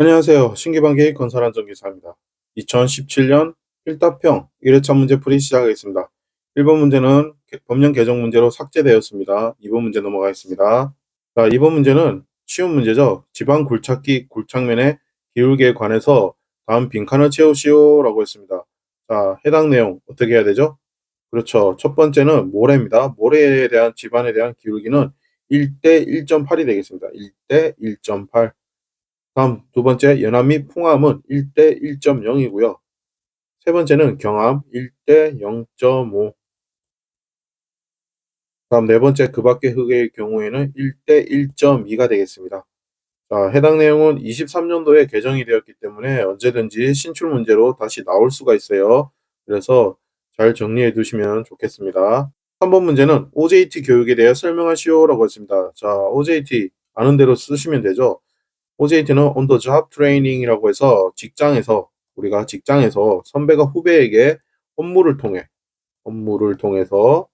안녕하세요. 신기방기 건설안전기사입니다. 2017년 필답형 1회차 문제풀이 시작하겠습니다. 1번 문제는 법령 개정 문제로 삭제되었습니다. 2번 문제 넘어가겠습니다. 자, 2번 문제는 쉬운 문제죠. 지방 굴착기 굴착면의 기울기에 관해서 다음 빈칸을 채우시오 라고 했습니다. 자, 해당 내용 어떻게 해야 되죠? 그렇죠. 첫 번째는 모래입니다. 모래에 대한 지반에 대한 기울기는 1대 1.8이 되겠습니다. 1대 1.8. 다음 두 번째 연암 및 풍암은 1대 1.0이고요. 세 번째는 경암 1대 0.5. 다음 네 번째 그 밖의 흙의 경우에는 1대 1.2가 되겠습니다. 자, 해당 내용은 23년도에 개정이 되었기 때문에 언제든지 신출 문제로 다시 나올 수가 있어요. 그래서 잘 정리해 두시면 좋겠습니다. 3번 문제는 OJT 교육에 대해 설명하시오라고 했습니다. 자, OJT 아는 대로 쓰시면 되죠. OJT는 on the job training이라고 해서 우리가 직장에서 선배가 후배에게 업무를 통해서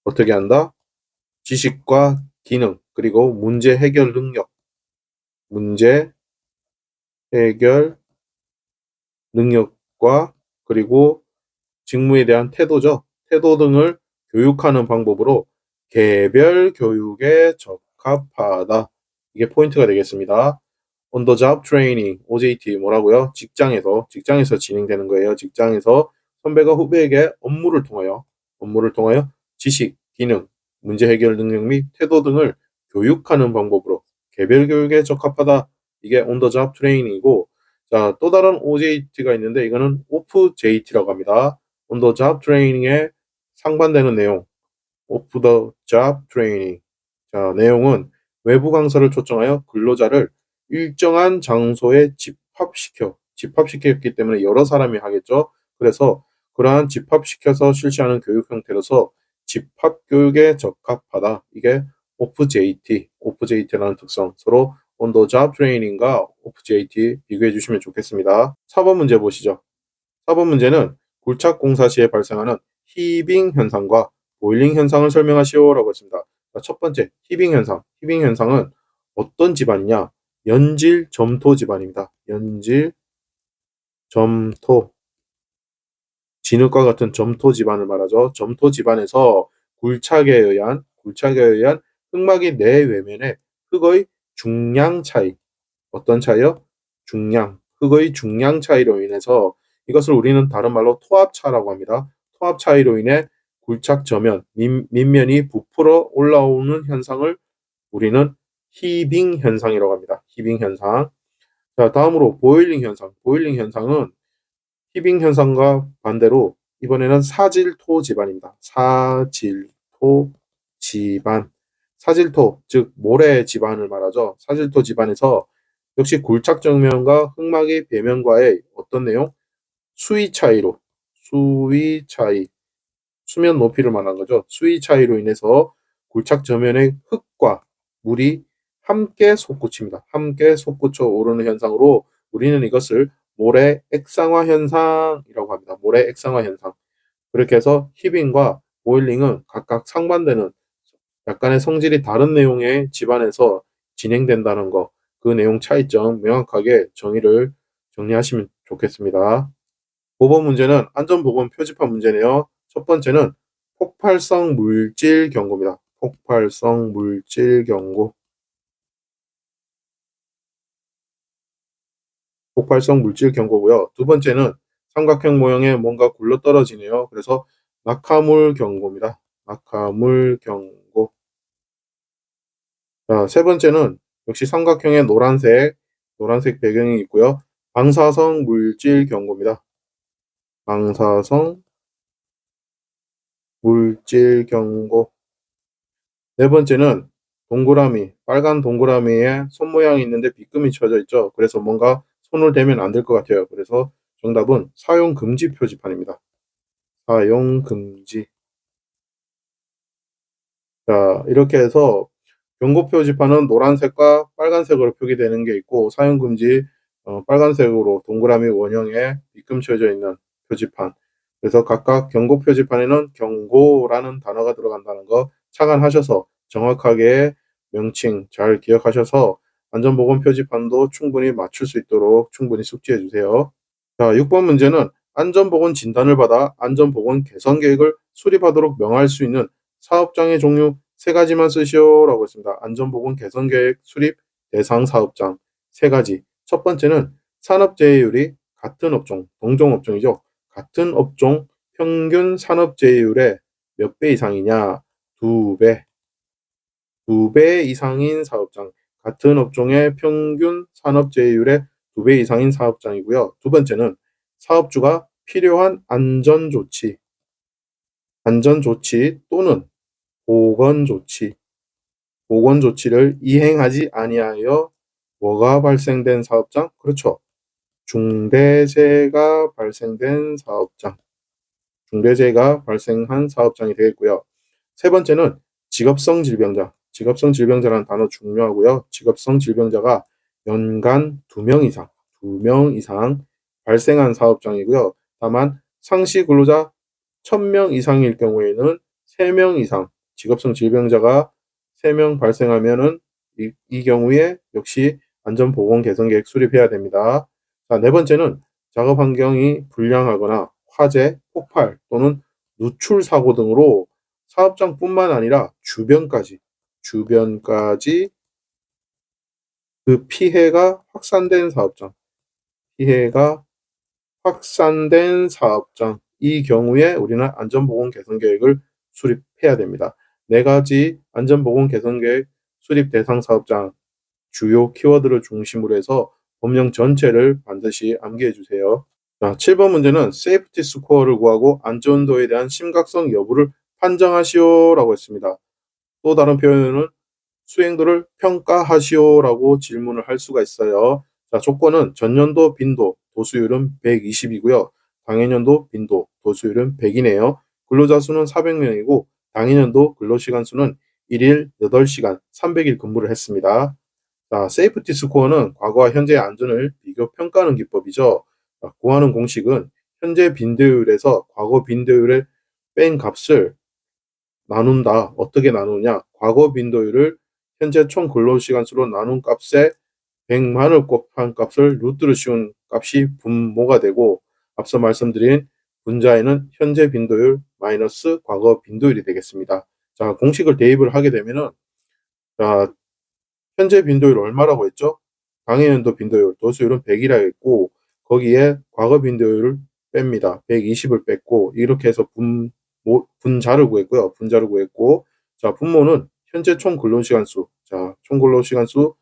어떻게 한다? 지식과 기능, 그리고 문제 해결 능력과 그리고 직무에 대한 태도죠. 태도 등을 교육하는 방법으로 개별 교육에 적합하다. 이게 포인트가 되겠습니다. on the job training, OJT 뭐라고요? 직장에서 진행되는 거예요. 직장에서 선배가 후배에게 업무를 통하여 지식, 기능, 문제 해결 능력 및 태도 등을 교육하는 방법으로 개별 교육에 적합하다. 이게 on the job training이고, 자, 또 다른 OJT가 있는데 이거는 off JT라고 합니다. on the job training에 상반되는 내용, off the job training. 자, 내용은 외부 강사를 초청하여 근로자를 일정한 장소에 집합시켰기 때문에 여러 사람이 하겠죠. 그래서 그러한 집합시켜서 실시하는 교육 형태로서 집합교육에 적합하다. 이게 OFJT라는 특성. 서로 on the job training과 OFJT 비교해 주시면 좋겠습니다. 4번 문제 보시죠. 4번 문제는 굴착 공사 시에 발생하는 히빙 현상과 보일링 현상을 설명하시오라고 했습니다. 첫 번째, 히빙 현상. 히빙 현상은 어떤 집안이냐? 연질 점토 집안입니다. 연질 점토. 진흙과 같은 점토 집안을 말하죠. 점토 집안에서 굴착에 의한 흙막이 내외면에 흙의 중량 차이. 어떤 차이요? 흙의 중량 차이로 인해서 이것을 우리는 다른 말로 토합차라고 합니다. 토합 차이로 인해 굴착 저면, 밑면이 부풀어 올라오는 현상을 우리는 히빙 현상이라고 합니다. 히빙 현상. 자, 다음으로 보일링 현상. 보일링 현상은 히빙 현상과 반대로 이번에는 사질토 집안입니다. 사질토 집안. 사질토, 즉 모래 집안을 말하죠. 사질토 집안에서 역시 굴착 정면과 흙막의 배면과의 어떤 내용? 수위 차이, 수면 높이를 말하는 거죠. 수위 차이로 인해서 굴착 저면의 흙과 물이 함께 솟구칩니다. 함께 솟구쳐 오르는 현상으로 우리는 이것을 모래 액상화 현상이라고 합니다. 모래 액상화 현상. 그렇게 해서 히빙과 보일링은 각각 상반되는 약간의 성질이 다른 내용의 집안에서 진행된다는 거, 그 내용 차이점 명확하게 정리하시면 좋겠습니다. 5번 문제는 안전보건 표지판 문제네요. 첫 번째는 폭발성 물질 경고입니다. 폭발성 물질 경고. 폭발성 물질 경고고요. 두 번째는 삼각형 모형에 뭔가 굴러떨어지네요. 그래서 낙하물 경고입니다. 낙하물 경고. 자, 세 번째는 역시 삼각형에 노란색 배경이 있고요. 방사성 물질 경고입니다. 방사성 물질 경고. 네 번째는 빨간 동그라미에 손 모양이 있는데 빗금이 쳐져 있죠. 그래서 뭔가 손을 대면 안 될 것 같아요. 그래서 정답은 사용 금지 표지판입니다. 사용 금지. 자, 이렇게 해서 경고 표지판은 노란색과 빨간색으로 표기되는 게 있고, 사용 금지 빨간색으로 동그라미 원형에 빗금 쳐져 있는 표지판. 그래서 각각 경고 표지판에는 경고라는 단어가 들어간다는 거 착안하셔서 정확하게 명칭 잘 기억하셔서 안전보건 표지판도 충분히 맞출 수 있도록 충분히 숙지해 주세요. 자, 6번 문제는 안전보건 진단을 받아 안전보건 개선 계획을 수립하도록 명할 수 있는 사업장의 종류 3가지만 쓰시오라고 했습니다. 안전보건 개선 계획 수립 대상 사업장 3가지. 첫 번째는 산업재해율이 같은 업종, 동종업종이죠. 같은 업종 평균 산업재해율의 몇 배 이상이냐? 2배. 2배 이상인 사업장. 같은 업종의 평균 산업재해율의 2배 이상인 사업장이고요. 두 번째는 사업주가 필요한 안전조치 또는 보건조치를 이행하지 아니하여 뭐가 발생된 사업장? 그렇죠. 중대재해가 발생된 사업장. 중대재해가 발생한 사업장이 되겠고요. 세 번째는 직업성 질병자. 직업성 질병자라는 단어 중요하고요. 직업성 질병자가 연간 2명 이상 발생한 사업장이고요. 다만 상시 근로자 1000명 이상일 경우에는 3명 이상 직업성 질병자가 3명 발생하면은 이 경우에 역시 안전보건 개선 계획 수립해야 됩니다. 자, 네 번째는 작업 환경이 불량하거나 화재, 폭발 또는 누출 사고 등으로 사업장뿐만 아니라 주변까지 그 피해가 확산된 사업장. 이 경우에 우리는 안전보건 개선 계획을 수립해야 됩니다. 4가지 안전보건 개선 계획 수립 대상 사업장 주요 키워드를 중심으로 해서 법령 전체를 반드시 암기해 주세요. 자, 7번 문제는 세이프티 스코어를 구하고 안전도에 대한 심각성 여부를 판정하시오라고 했습니다. 또 다른 표현은 수행도를 평가하시오라고 질문을 할 수가 있어요. 자, 조건은 전년도 빈도 도수율은 120이고요. 당해년도 빈도 도수율은 100이네요. 근로자 수는 400명이고 당해년도 근로시간 수는 1일 8시간 300일 근무를 했습니다. 자, 세이프티 스코어는 과거와 현재의 안전을 비교 평가하는 기법이죠. 자, 구하는 공식은 현재 빈도율에서 과거 빈도율에 뺀 값을 나눈다. 어떻게 나누냐? 과거 빈도율을 현재 총 근로시간 수로 나눈 값에 100만을 곱한 값을 루트로 씌운 값이 분모가 되고, 앞서 말씀드린 분자에는 현재 빈도율 마이너스 과거 빈도율이 되겠습니다. 자, 공식을 대입을 하게 되면은, 자, 현재 빈도율 얼마라고 했죠? 당해년도 빈도율, 도수율은 100이라 했고, 거기에 과거 빈도율을 뺍니다. 120을 뺐고, 이렇게 해서 분자를 구했고요. 분자를 구했고, 자, 분모는 현재 총 근로시간 수. 자, 총 근로시간 수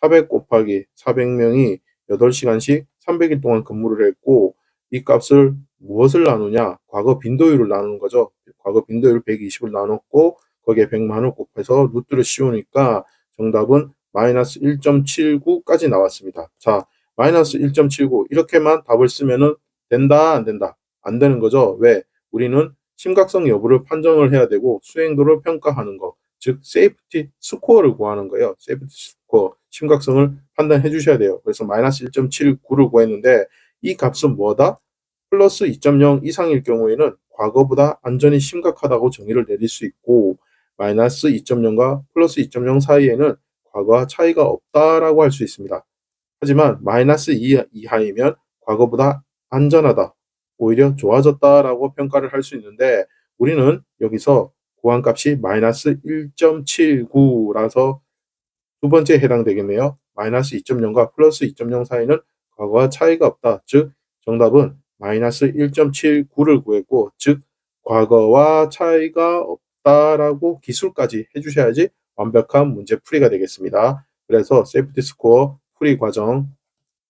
400 곱하기 400명이 8시간씩 300일 동안 근무를 했고, 이 값을 무엇을 나누냐? 과거 빈도율을 나누는 거죠. 과거 빈도율 120을 나눴고, 거기에 100만을 곱해서 루트를 씌우니까 정답은 마이너스 1.79까지 나왔습니다. 자, 마이너스 1.79 이렇게만 답을 쓰면은 된다, 안 된다? 안 되는 거죠. 왜? 우리는 심각성 여부를 판정을 해야 되고 수행도를 평가하는 거, 즉 세이프티 스코어를 구하는 거예요. 세이프티 스코어, 심각성을 판단해 주셔야 돼요. 그래서 마이너스 1.79를 구했는데 이 값은 뭐다? 플러스 2.0 이상일 경우에는 과거보다 안전이 심각하다고 정의를 내릴 수 있고, 마이너스 2.0과 플러스 2.0 사이에는 과거와 차이가 없다라고 할 수 있습니다. 하지만 마이너스 2 이하이면 과거보다 안전하다, 오히려 좋아졌다라고 평가를 할 수 있는데, 우리는 여기서 구한 값이 마이너스 1.79라서 두 번째에 해당되겠네요. 마이너스 2.0과 플러스 2.0 사이는 과거와 차이가 없다. 즉 정답은 마이너스 1.79를 구했고, 즉 과거와 차이가 없다라고 기술까지 해주셔야지 완벽한 문제 풀이가 되겠습니다. 그래서 세이프티 스코어 풀이 과정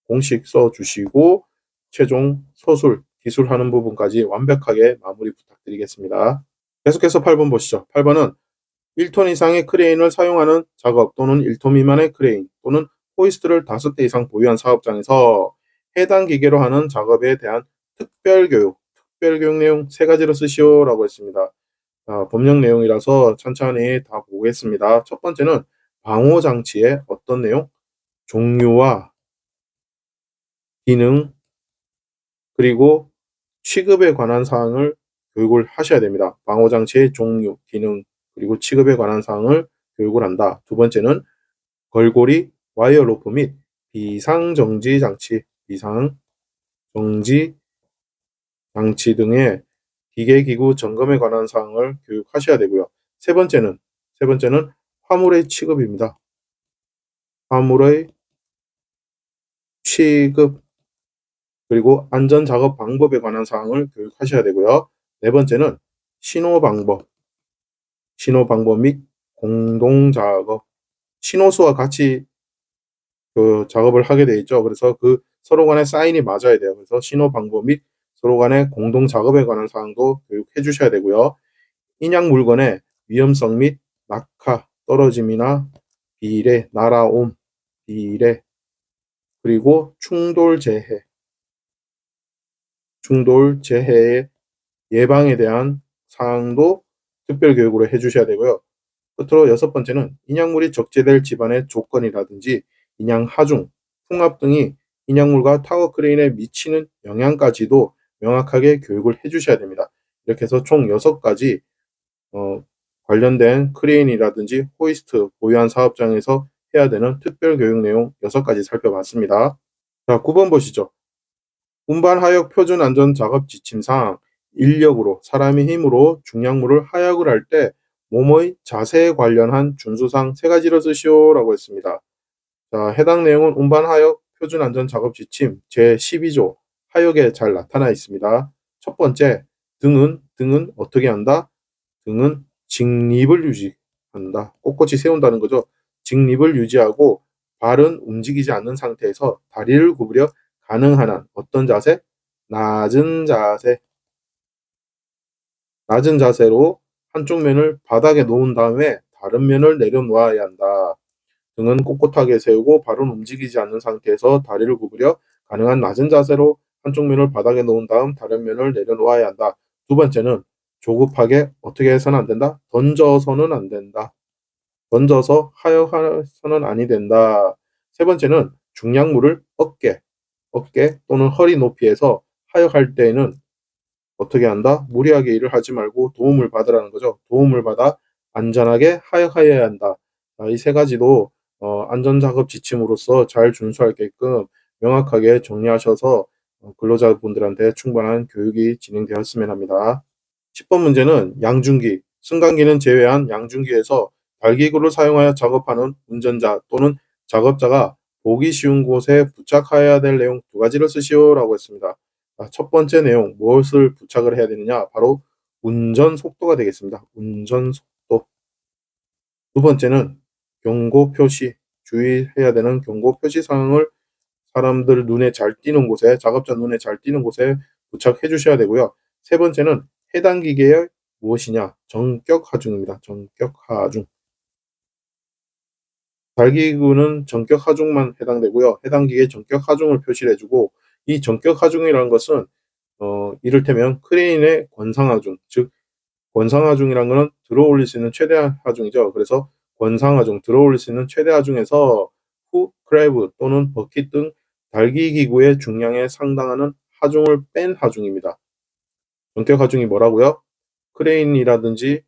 공식 써주시고 최종 서술 기술하는 부분까지 완벽하게 마무리 부탁드리겠습니다. 계속해서 8번 보시죠. 8번은 1톤 이상의 크레인을 사용하는 작업 또는 1톤 미만의 크레인 또는 호이스트를 5대 이상 보유한 사업장에서 해당 기계로 하는 작업에 대한 특별교육 내용 3가지로 쓰시오라고 했습니다. 자, 법령 내용이라서 천천히 다 보겠습니다. 첫 번째는 방호장치의 어떤 내용? 종류와 기능, 그리고 취급에 관한 사항을 교육을 하셔야 됩니다. 방호장치의 종류, 기능, 그리고 취급에 관한 사항을 교육을 한다. 두 번째는 걸고리 와이어 로프 및 비상정지 장치, 비상정지 장치 등의 기계기구 점검에 관한 사항을 교육하셔야 되고요. 세 번째는 화물의 취급입니다. 화물의 취급 그리고 안전작업 방법에 관한 사항을 교육하셔야 되고요. 네 번째는 신호 방법 및 공동작업, 신호수와 같이 그 작업을 하게 돼 있죠. 그래서 그 서로 간의 사인이 맞아야 돼요. 그래서 신호 방법 및 서로 간의 공동 작업에 관한 사항도 교육해 주셔야 되고요. 인양 물건의 위험성 및 낙하, 떨어짐이나 비례, 날아옴, 비례, 그리고 충돌 재해의 예방에 대한 사항도 특별 교육으로 해 주셔야 되고요. 끝으로 여섯 번째는 인양물이 적재될 집안의 조건이라든지 인양 하중, 풍압 등이 인양물과 타워 크레인에 미치는 영향까지도 명확하게 교육을 해 주셔야 됩니다. 이렇게 해서 총 6가지 관련된 크레인이라든지 호이스트 보유한 사업장에서 해야 되는 특별 교육 내용 6가지 살펴봤습니다. 자, 9번 보시죠. 운반 하역 표준 안전 작업 지침상 인력으로 사람의 힘으로 중량물을 하역을 할 때 몸의 자세에 관련한 준수사항 3가지를 쓰시오라고 했습니다. 자, 해당 내용은 운반 하역 표준 안전 작업 지침 제12조 하역에 잘 나타나 있습니다. 첫 번째, 등은 어떻게 한다? 등은 직립을 유지한다. 꼿꼿이 세운다는 거죠. 직립을 유지하고 발은 움직이지 않는 상태에서 다리를 구부려 가능한 한 어떤 자세? 낮은 자세로 한쪽 면을 바닥에 놓은 다음에 다른 면을 내려놓아야 한다. 등은 꼿꼿하게 세우고 발은 움직이지 않는 상태에서 다리를 구부려 가능한 낮은 자세로 한쪽 면을 바닥에 놓은 다음 다른 면을 내려놓아야 한다. 두 번째는 조급하게 어떻게 해서는 안 된다? 던져서는 안 된다. 던져서 하역해서는 아니 된다. 세 번째는 중량물을 어깨 또는 허리 높이에서 하역할 때에는 어떻게 한다? 무리하게 일을 하지 말고 도움을 받으라는 거죠. 도움을 받아 안전하게 하역하여야 한다. 이 3가지도 안전작업 지침으로서 잘 준수하게끔 명확하게 정리하셔서 근로자분들한테 충분한 교육이 진행되었으면 합니다. 10번 문제는 양중기, 승강기는 제외한 양중기에서 발기구를 사용하여 작업하는 운전자 또는 작업자가 보기 쉬운 곳에 부착해야 될 내용 2가지를 쓰시오라고 했습니다. 첫 번째 내용, 무엇을 부착을 해야 되느냐? 바로 운전 속도가 되겠습니다. 운전 속도. 두 번째는 경고 표시, 주의해야 되는 경고 표시 사항을 사람들 눈에 잘 띄는 곳에, 작업자 눈에 잘 띄는 곳에 부착해 주셔야 되고요. 세 번째는 해당 기계의 무엇이냐? 전격 하중입니다. 전격 하중. 발기구는 전격 하중만 해당되고요. 해당 기계의 전격 하중을 표시를 해주고, 이 전격 하중이라는 것은 이를테면 크레인의 권상 하중, 즉 권상 하중이라는 것은 들어 올릴 수 있는 최대 하중이죠. 그래서 권상 하중, 들어 올릴 수 있는 최대 하중에서 후, 크랩 또는 버킷 등 달기 기구의 중량에 상당하는 하중을 뺀 하중입니다. 전격 하중이 뭐라고요? 크레인이라든지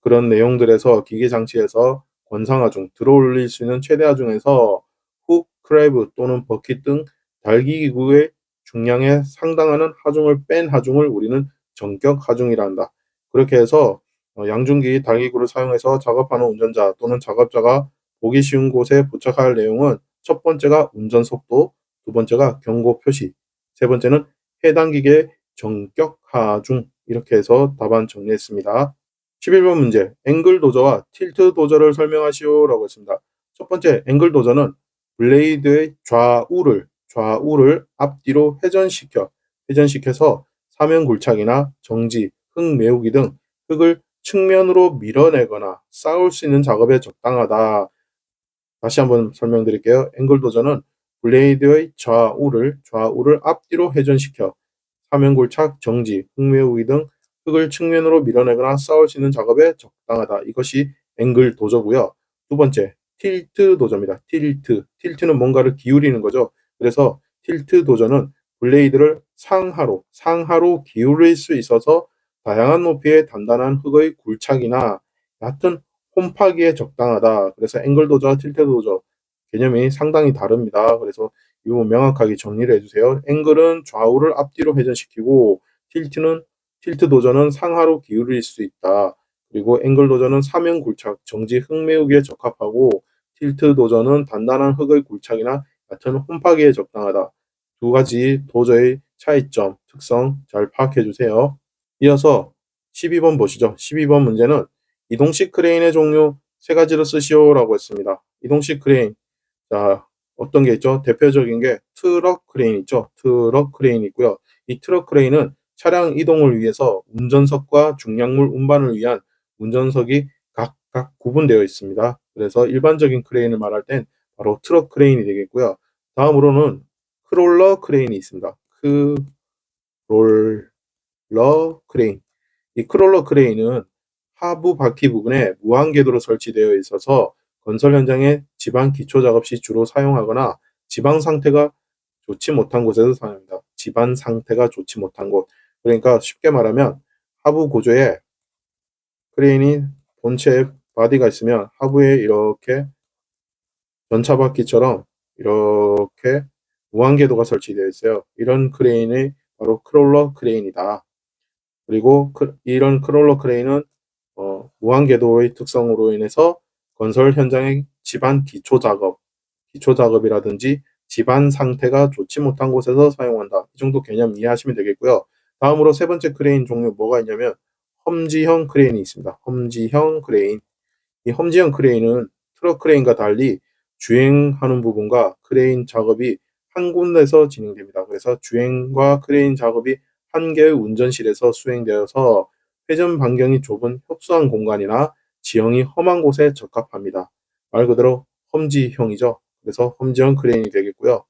그런 내용들에서 기계 장치에서 권상 하중, 들어 올릴 수 있는 최대 하중에서 훅, 크랩 또는 버킷 등 달기 기구의 중량에 상당하는 하중을 뺀 하중을 우리는 전격 하중이라 한다. 그렇게 해서 양중기 달기구를 사용해서 작업하는 운전자 또는 작업자가 보기 쉬운 곳에 부착할 내용은 첫 번째가 운전 속도, 두 번째가 경고 표시, 세 번째는 해당 기계의 전격 하중, 이렇게 해서 답안 정리했습니다. 11번 문제, 앵글 도저와 틸트 도저를 설명하시오라고 했습니다. 첫 번째, 앵글 도저는 블레이드의 좌우를 앞뒤로 회전시켜서 사면 굴착이나 정지, 흙 메우기 등 흙을 측면으로 밀어내거나 쌓을 수 있는 작업에 적당하다. 다시 한번 설명드릴게요. 앵글 도저는 블레이드의 좌우를 앞뒤로 회전시켜 사면 굴착, 정지, 흙 메우기 등 흙을 측면으로 밀어내거나 쌓을 수 있는 작업에 적당하다. 이것이 앵글 도저고요. 두 번째, 틸트 도저입니다. 틸트는 뭔가를 기울이는 거죠. 그래서 틸트 도저는 블레이드를 상하로 기울일 수 있어서 다양한 높이의 단단한 흙의 굴착이나 얕은 홈파기에 적당하다. 그래서 앵글 도저와 틸트 도저 개념이 상당히 다릅니다. 그래서 이 부분 명확하게 정리를 해주세요. 앵글은 좌우를 앞뒤로 회전시키고 틸트 도전은 상하로 기울일 수 있다. 그리고 앵글 도전은 사면 굴착, 정지 흙 메우기에 적합하고 틸트 도전은 단단한 흙의 굴착이나 얕은 홈파기에 적당하다. 두 가지 도저의 차이점, 특성 잘 파악해 주세요. 이어서 12번 보시죠. 12번 문제는 이동식 크레인의 종류 세 가지로 쓰시오라고 했습니다. 이동식 크레인. 자, 어떤 게 있죠? 대표적인 게 트럭 크레인 있죠? 트럭 크레인 있고요. 이 트럭 크레인은 차량 이동을 위해서 운전석과 중량물 운반을 위한 운전석이 각각 구분되어 있습니다. 그래서 일반적인 크레인을 말할 땐 바로 트럭 크레인이 되겠고요. 다음으로는 크롤러 크레인이 있습니다. 크롤러 크레인. 이 크롤러 크레인은 하부 바퀴 부분에 무한 궤도로 설치되어 있어서 건설 현장에 지방 기초 작업 시 주로 사용하거나 지방 상태가 좋지 못한 곳에서 사용합니다. 지방 상태가 좋지 못한 곳. 그러니까 쉽게 말하면 하부 구조에 크레인이 본체에 바디가 있으면 하부에 이렇게 전차 바퀴처럼 이렇게 무한 궤도가 설치되어 있어요. 이런 크레인이 바로 크롤러 크레인이다. 그리고 이런 크롤러 크레인은 무한 궤도의 특성으로 인해서 건설 현장의 집안 기초 작업이라든지 집안 상태가 좋지 못한 곳에서 사용한다. 이 정도 개념 이해하시면 되겠고요. 다음으로 세 번째 크레인 종류 뭐가 있냐면 험지형 크레인이 있습니다. 험지형 크레인. 이 험지형 크레인은 트럭 크레인과 달리 주행하는 부분과 크레인 작업이 한 군데서 진행됩니다. 그래서 주행과 크레인 작업이 한 개의 운전실에서 수행되어서 회전 반경이 좁은 협소한 공간이나 지형이 험한 곳에 적합합니다. 말 그대로 험지형이죠. 그래서 험지형 크레인이 되겠고요.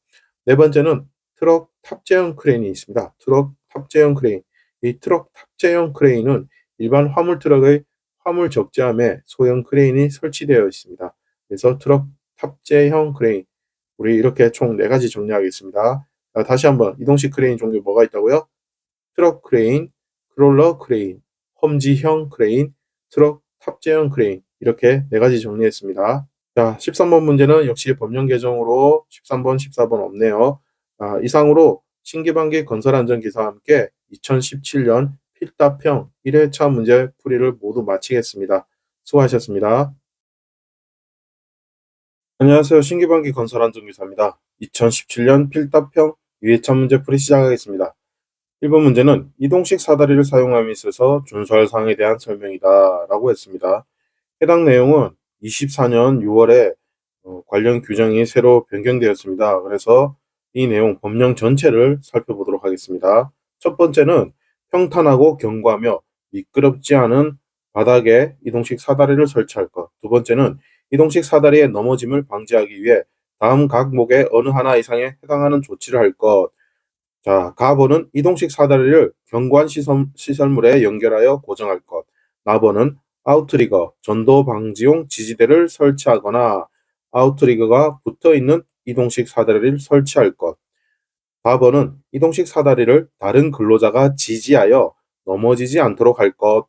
네 번째는 트럭 탑재형 크레인이 있습니다. 트럭 탑재형 크레인. 이 트럭 탑재형 크레인은 일반 화물 트럭의 화물 적재함에 소형 크레인이 설치되어 있습니다. 그래서 트럭 탑재형 크레인. 우리 이렇게 총 4가지 정리하겠습니다. 자, 다시 한번 이동식 크레인 종류 뭐가 있다고요? 트럭 크레인, 크롤러 크레인, 험지형 크레인, 트럭 탑재형 크레인. 이렇게 4가지 정리했습니다. 자, 13번 문제는 역시 법령 개정으로 13번, 14번 없네요. 이상으로 신기반기 건설안전기사와 함께 2017년 필답형 1회차 문제 풀이를 모두 마치겠습니다. 수고하셨습니다. 안녕하세요. 신기반기 건설안전기사입니다. 2017년 필답형 2회차 문제 풀이 시작하겠습니다. 1번 문제는 이동식 사다리를 사용함에 있어서 준수할 사항에 대한 설명이다 라고 했습니다. 해당 내용은 24년 6월에 관련 규정이 새로 변경되었습니다. 그래서 이 내용 법령 전체를 살펴보도록 하겠습니다. 첫 번째는 평탄하고 견고하며 미끄럽지 않은 바닥에 이동식 사다리를 설치할 것. 두 번째는 이동식 사다리의 넘어짐을 방지하기 위해 다음 각목의 어느 하나 이상에 해당하는 조치를 할 것. 자, 가번은 이동식 사다리를 견고한 시설물에 연결하여 고정할 것. 나번은 아웃리거, 전도 방지용 지지대를 설치하거나 아웃리거가 붙어있는 이동식 사다리를 설치할 것. 4번은 이동식 사다리를 다른 근로자가 지지하여 넘어지지 않도록 할 것.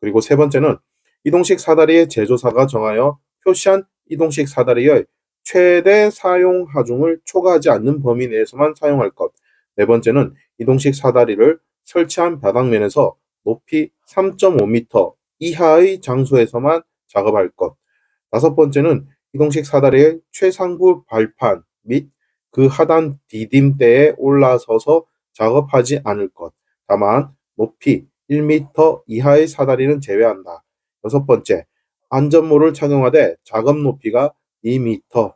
그리고 세 번째는 이동식 사다리의 제조사가 정하여 표시한 이동식 사다리의 최대 사용 하중을 초과하지 않는 범위 내에서만 사용할 것. 네 번째는 이동식 사다리를 설치한 바닥면에서 높이 3.5m 이하의 장소에서만 작업할 것. 다섯 번째는 이동식 사다리의 최상부 발판 및 그 하단 디딤대에 올라서서 작업하지 않을 것. 다만 높이 1m 이하의 사다리는 제외한다. 여섯 번째, 안전모를 착용하되 작업 높이가 2m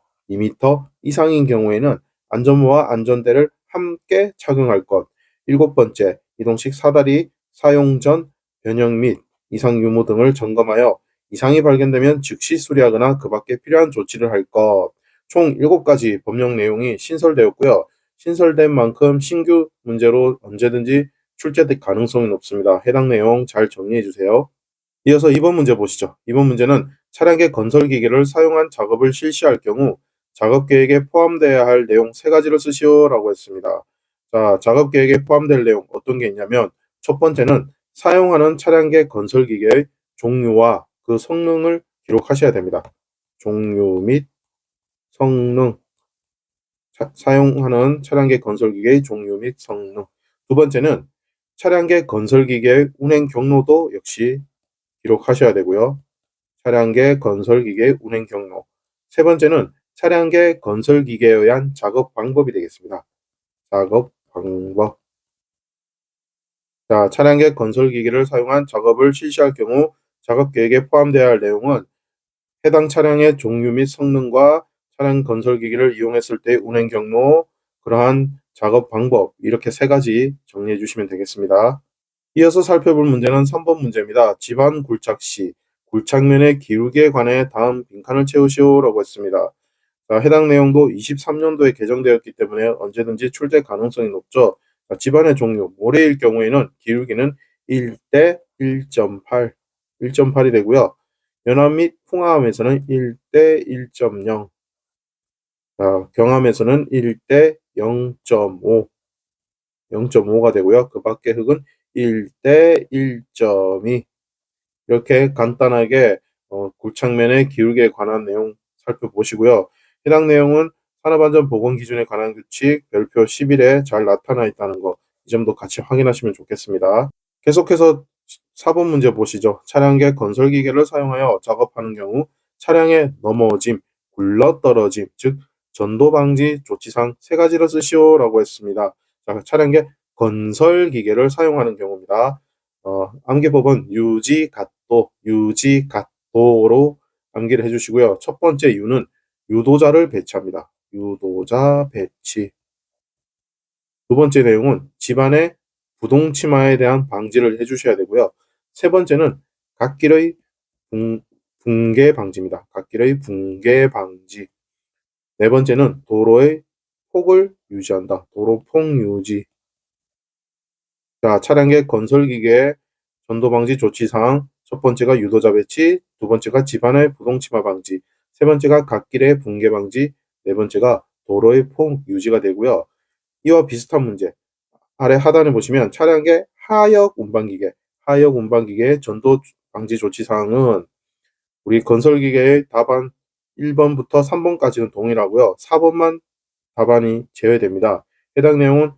이상인 경우에는 안전모와 안전대를 함께 착용할 것. 일곱 번째, 이동식 사다리 사용 전 변형 및 이상 유무 등을 점검하여 이상이 발견되면 즉시 수리하거나 그 밖에 필요한 조치를 할 것. 총 7가지 법령 내용이 신설되었고요. 신설된 만큼 신규 문제로 언제든지 출제될 가능성이 높습니다. 해당 내용 잘 정리해 주세요. 이어서 2번 문제 보시죠. 2번 문제는 차량의 건설기계를 사용한 작업을 실시할 경우 작업계획에 포함되어야 할 내용 3가지를 쓰시오라고 했습니다. 자, 작업계획에 포함될 내용 어떤 게 있냐면 첫 번째는 사용하는 차량계 건설기계의 종류와 그 성능을 기록하셔야 됩니다. 종류 및 성능, 사용하는 차량계 건설기계의 종류 및 성능. 두 번째는 차량계 건설기계의 운행 경로도 역시 기록하셔야 되고요. 차량계 건설기계의 운행 경로. 세 번째는 차량계 건설기계에 의한 작업 방법이 되겠습니다. 작업 방법. 자, 차량계 건설기계를 사용한 작업을 실시할 경우 작업 계획에 포함되어야 할 내용은 해당 차량의 종류 및 성능과 차량 건설기기를 이용했을 때 운행 경로, 그러한 작업 방법, 이렇게 세 가지 정리해 주시면 되겠습니다. 이어서 살펴볼 문제는 3번 문제입니다. 집안 굴착 시 굴착면의 기울기에 관해 다음 빈칸을 채우시오라고 했습니다. 자, 해당 내용도 23년도에 개정되었기 때문에 언제든지 출제 가능성이 높죠. 자, 집안의 종류, 모래일 경우에는 기울기는 1대 1.8, 1.8이 되고요. 연암 및 풍화암에서는 1대 1.0, 경암에서는 1대 0.5, 0.5가 되고요. 그 밖에 흙은 1대 1.2. 이렇게 간단하게 굴착면의 기울기에 관한 내용 살펴보시고요. 해당 내용은 산업안전보건기준에 관한 규칙 별표 11에 잘 나타나 있다는 거, 이 점도 같이 확인하시면 좋겠습니다. 계속해서 4번 문제 보시죠. 차량계 건설기계를 사용하여 작업하는 경우 차량의 넘어짐, 굴러떨어짐, 즉 전도방지 조치상 세 가지를 쓰시오라고 했습니다. 자, 차량계 건설기계를 사용하는 경우입니다. 암기법은 유지갓도로 암기를 해주시고요. 첫 번째 유는 유도자를 배치합니다. 유도자 배치. 두 번째 내용은 집안의 부동치마에 대한 방지를 해주셔야 되고요. 세 번째는 갓길의 붕괴 방지입니다. 갓길의 붕괴 방지. 네 번째는 도로의 폭을 유지한다. 도로폭 유지. 자, 차량계 건설기계의 전도방지 조치사항. 첫 번째가 유도자 배치, 두 번째가 집안의 부동치마 방지, 세 번째가 갓길의 붕괴 방지, 네 번째가 도로의 폭 유지가 되고요. 이와 비슷한 문제, 아래 하단에 보시면 차량계 하역 운반기계의 전도 방지 조치 사항은 우리 건설기계의 답안 1번부터 3번까지는 동일하고요. 4번만 답안이 제외됩니다. 해당 내용은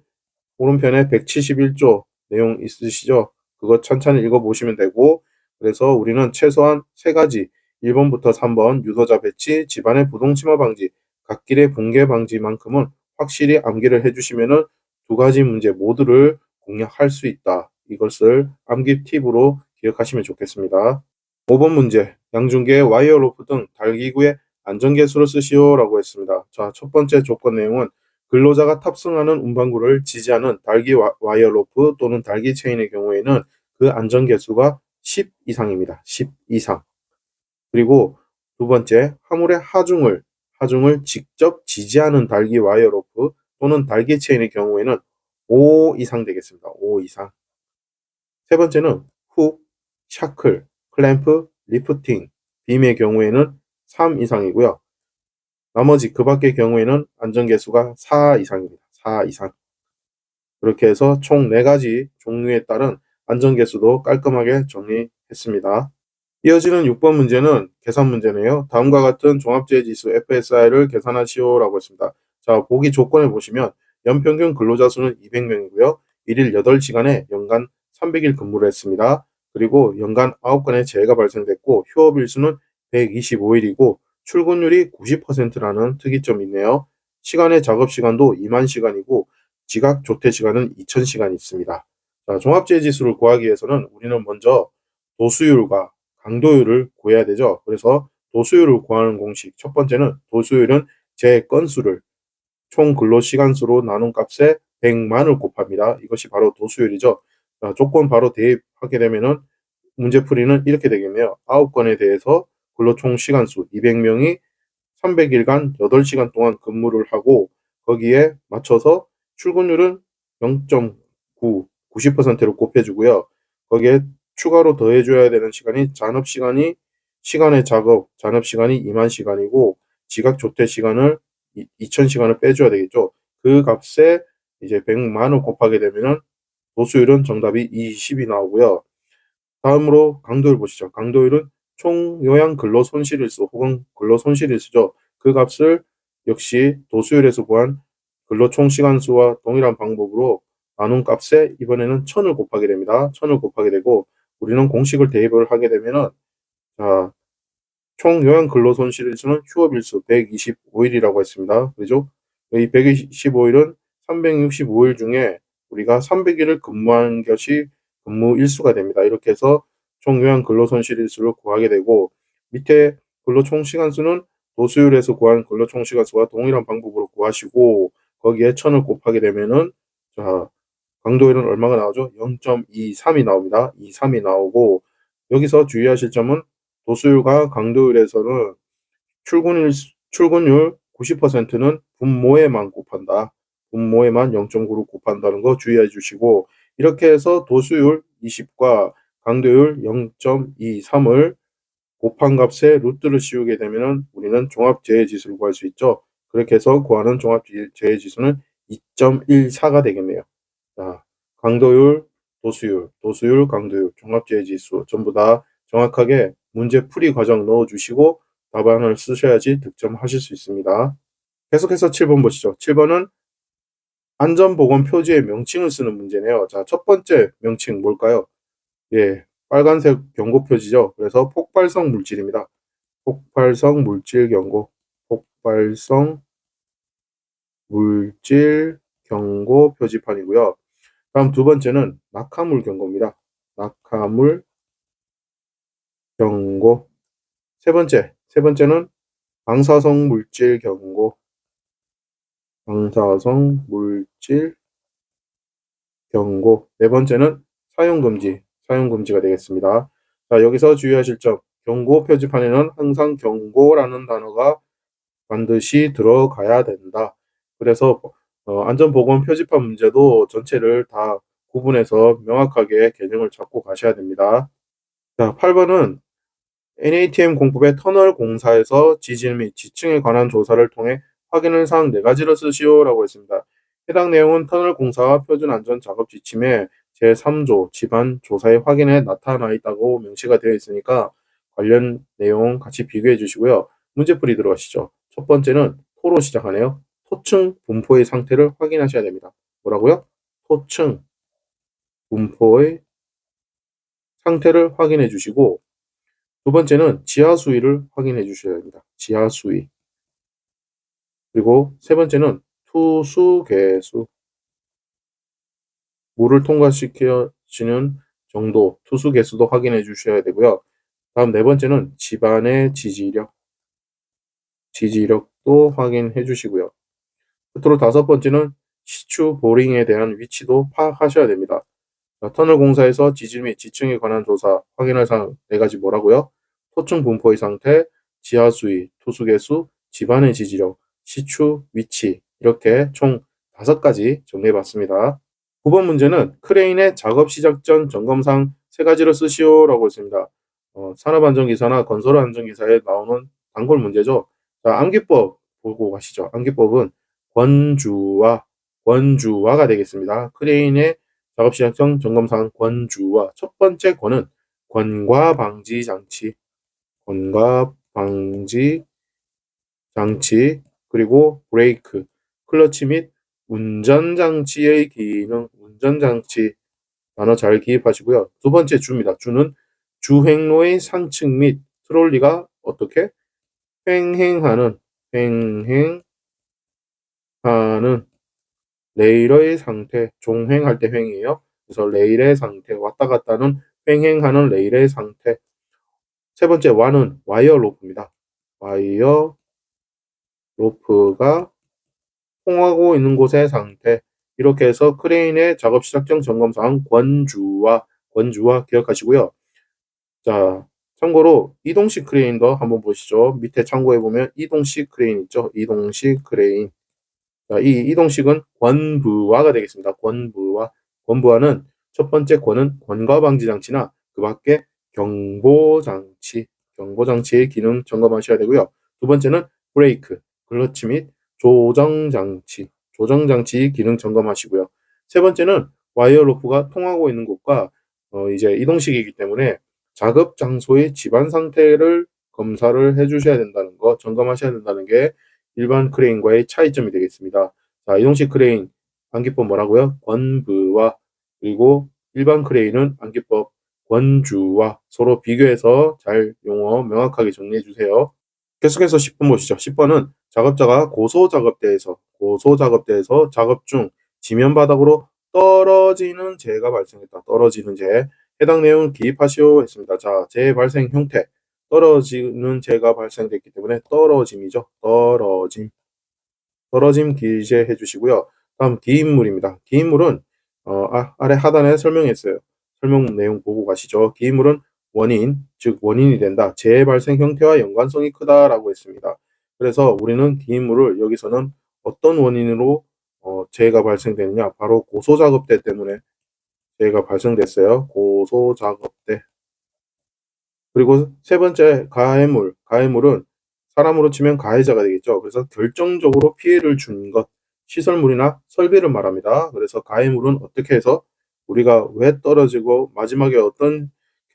오른편에 171조 내용 있으시죠? 그거 천천히 읽어보시면 되고, 그래서 우리는 최소한 세 가지, 1번부터 3번 유도자 배치, 집안의 부동치마 방지, 갓길의 붕괴 방지만큼은 확실히 암기를 해주시면은 두 가지 문제 모두를 공략할 수 있다. 이것을 암기 팁으로 기억하시면 좋겠습니다. 5번 문제, 양중계, 와이어 로프 등 달기구의 안전계수를 쓰시오라고 했습니다. 자, 첫 번째 조건 내용은 근로자가 탑승하는 운반구를 지지하는 달기 와이어 로프 또는 달기 체인의 경우에는 그 안전계수가 10 이상입니다. 10 이상. 그리고 두 번째, 화물의 하중을 직접 지지하는 달기 와이어 로프 또는 달기 체인의 경우에는 5 이상 되겠습니다. 5 이상. 세 번째는 훅, 샤클, 클램프, 리프팅, 빔의 경우에는 3 이상이고요. 나머지 그 밖의 경우에는 안전계수가 4 이상입니다. 4 이상. 그렇게 해서 총 4가지 종류에 따른 안전계수도 깔끔하게 정리했습니다. 이어지는 6번 문제는 계산 문제네요. 다음과 같은 종합재해지수 FSI를 계산하시오라고 했습니다. 자, 보기 조건에 보시면 연평균 근로자 수는 200명이고요. 1일 8시간에 연간 300일 근무를 했습니다. 그리고 연간 9건의 재해가 발생됐고 휴업일 수는 125일이고 출근율이 90%라는 특이점이 있네요. 시간의 작업시간도 2만 시간이고 지각 조퇴 시간은 2000시간이 있습니다. 자, 종합재해지수를 구하기 위해서는 우리는 먼저 도수율과 강도율을 구해야 되죠. 그래서 도수율을 구하는 공식, 첫 번째는 도수율은 제 건수를 총 근로시간수로 나눈 값에 100만을 곱합니다. 이것이 바로 도수율이죠. 자, 조건 바로 대입하게 되면은 문제풀이는 이렇게 되겠네요. 9건에 대해서 근로 총 시간수 200명이 300일간 8시간 동안 근무를 하고 거기에 맞춰서 출근율은 0.9, 90%로 곱해주고요. 거기에 추가로 더해줘야 되는 시간이 잔업시간이 2만 시간이고 지각 조퇴 시간을 2000시간을 빼줘야 되겠죠. 그 값에 이제 100만을 곱하게 되면은 도수율은 정답이 20이 나오고요. 다음으로 강도율 보시죠. 강도율은 총 요양 근로 손실일수 혹은 근로 손실일수죠. 그 값을 역시 도수율에서 구한 근로 총시간수와 동일한 방법으로 나눈 값에 이번에는 1000을 곱하게 됩니다. 1000을 곱하게 되고 우리는 공식을 대입을 하게 되면은 자, 총 요양 근로손실일수는 휴업일수 125일이라고 했습니다. 그죠? 이 125일은 365일 중에 우리가 300일을 근무한 것이 근무 일수가 됩니다. 이렇게 해서 총 요양 근로손실일수를 구하게 되고 밑에 근로 총시간수는 도수율에서 구한 근로 총시간수와 동일한 방법으로 구하시고 거기에 1000을 곱하게 되면은 자, 강도율은 얼마가 나오죠? 0.23이 나옵니다. 23이 나오고 여기서 주의하실 점은 도수율과 강도율에서는 출근율 90%는 분모에만 곱한다. 분모에만 0.9로 곱한다는 거 주의해 주시고 이렇게 해서 도수율 20과 강도율 0.23을 곱한 값에 루트를 씌우게 되면 우리는 종합재해지수를 구할 수 있죠. 그렇게 해서 구하는 종합재해지수는 2.14가 되겠네요. 자, 강도율, 도수율, 강도율, 종합재해지수 전부 다 정확하게 문제 풀이 과정 넣어주시고 답안을 쓰셔야지 득점하실 수 있습니다. 계속해서 7번 보시죠. 7번은 안전보건 표지의 명칭을 쓰는 문제네요. 자, 첫 번째 명칭 뭘까요? 예, 빨간색 경고 표지죠. 그래서 폭발성 물질입니다. 폭발성 물질 경고, 폭발성 물질 경고 표지판이고요. 다음 두 번째는 낙하물 경고입니다. 낙하물 경고. 세 번째는 방사성 물질 경고, 방사성 물질 경고. 네 번째는 사용금지가 되겠습니다. 자, 여기서 주의하실 점, 경고 표지판에는 항상 경고라는 단어가 반드시 들어가야 된다. 그래서 안전보건 표지판 문제도 전체를 다 구분해서 명확하게 개념을 잡고 가셔야 됩니다. 자, 8번은 NATM 공법의 터널 공사에서 지질 및 지층에 관한 조사를 통해 확인할 사항 4가지를 쓰시오라고 했습니다. 해당 내용은 터널 공사와 표준 안전 작업 지침의 제3조 집안 조사의 확인에 나타나 있다고 명시가 되어 있으니까 관련 내용 같이 비교해 주시고요. 문제풀이 들어가시죠. 첫 번째는 토로 시작하네요. 토층 분포의 상태를 확인하셔야 됩니다. 뭐라고요? 토층 분포의 상태를 확인해 주시고 두 번째는 지하 수위를 확인해 주셔야 합니다. 지하 수위. 그리고 세 번째는 투수 개수. 물을 통과시키는 정도, 투수 개수도 확인해 주셔야 되고요. 다음 네 번째는 집안의 지지력도 확인해 주시고요. 끝으로 다섯 번째는 시추 보링에 대한 위치도 파악하셔야 됩니다. 자, 터널 공사에서 지질 및 지층에 관한 조사 확인할 사항 네 가지 뭐라고요? 토층 분포의 상태, 지하 수위, 투수 개수, 집안의 지지력, 시추, 위치 이렇게 총 5가지 정리해 봤습니다. 9번 문제는 크레인의 작업 시작 전 점검사항 3가지로 쓰시오라고 했습니다. 산업안전기사나 건설안전기사에 나오는 단골 문제죠. 자, 암기법 보고 가시죠. 암기법은 권주화가 되겠습니다. 크레인의 작업 시작 전 점검사항 권주화. 첫 번째 권은 권과 방지 장치, 그리고 브레이크, 클러치 및 운전장치의 기능, 운전장치 단어 잘 기입하시고요. 두 번째 주입니다. 주는 주행로의 상층 및 트롤리가 어떻게 횡행하는 레일의 상태, 종횡할 때 횡이에요. 그래서 레일의 상태, 왔다 갔다 하는 횡행하는 레일의 상태. 세 번째 와는 와이어 로프입니다. 와이어 로프가 통하고 있는 곳의 상태. 이렇게 해서 크레인의 작업 시작 전 점검 사항 권주화 기억하시고요. 자, 참고로 이동식 크레인도 한번 보시죠. 밑에 참고해 보면 이동식 크레인 있죠. 이동식 크레인. 자, 이 이동식은 권부화가 되겠습니다. 권부화는 첫 번째 권은 권과 방지 장치나 그 밖에 경보장치의 기능 점검하셔야 되고요. 두 번째는 브레이크, 클러치 및 조정장치 기능 점검하시고요. 세 번째는 와이어 로프가 통하고 있는 곳과 이제 이동식이기 때문에 작업 장소의 집안 상태를 검사를 해주셔야 된다는 거, 점검하셔야 된다는 게 일반 크레인과의 차이점이 되겠습니다. 자, 이동식 크레인 암기법 뭐라고요? 권부와 그리고 일반 크레인은 암기법 권주와 서로 비교해서 잘 용어 명확하게 정리해 주세요. 계속해서 10번 보시죠. 10번은 작업자가 고소작업대에서 작업 중 지면 바닥으로 떨어지는 재가 발생했다. 떨어지는 재. 해당 내용을 기입하시오 했습니다. 자, 재 발생 형태. 떨어지는 재가 발생됐기 때문에 떨어짐이죠. 떨어짐 기재해 주시고요. 다음 기입물입니다. 기입물은 아래 하단에 설명했어요. 설명 내용 보고 가시죠. 기입물은 원인, 즉 원인이 된다. 재해 발생 형태와 연관성이 크다라고 했습니다. 그래서 우리는 기입물을 여기서는 어떤 원인으로 재해가 발생되느냐? 바로 고소작업대 때문에 재해가 발생됐어요. 고소작업대. 그리고 세 번째 가해물. 가해물은 사람으로 치면 가해자가 되겠죠. 그래서 결정적으로 피해를 준 것, 시설물이나 설비를 말합니다. 그래서 가해물은 어떻게 해서 우리가 왜 떨어지고 마지막에 어떻게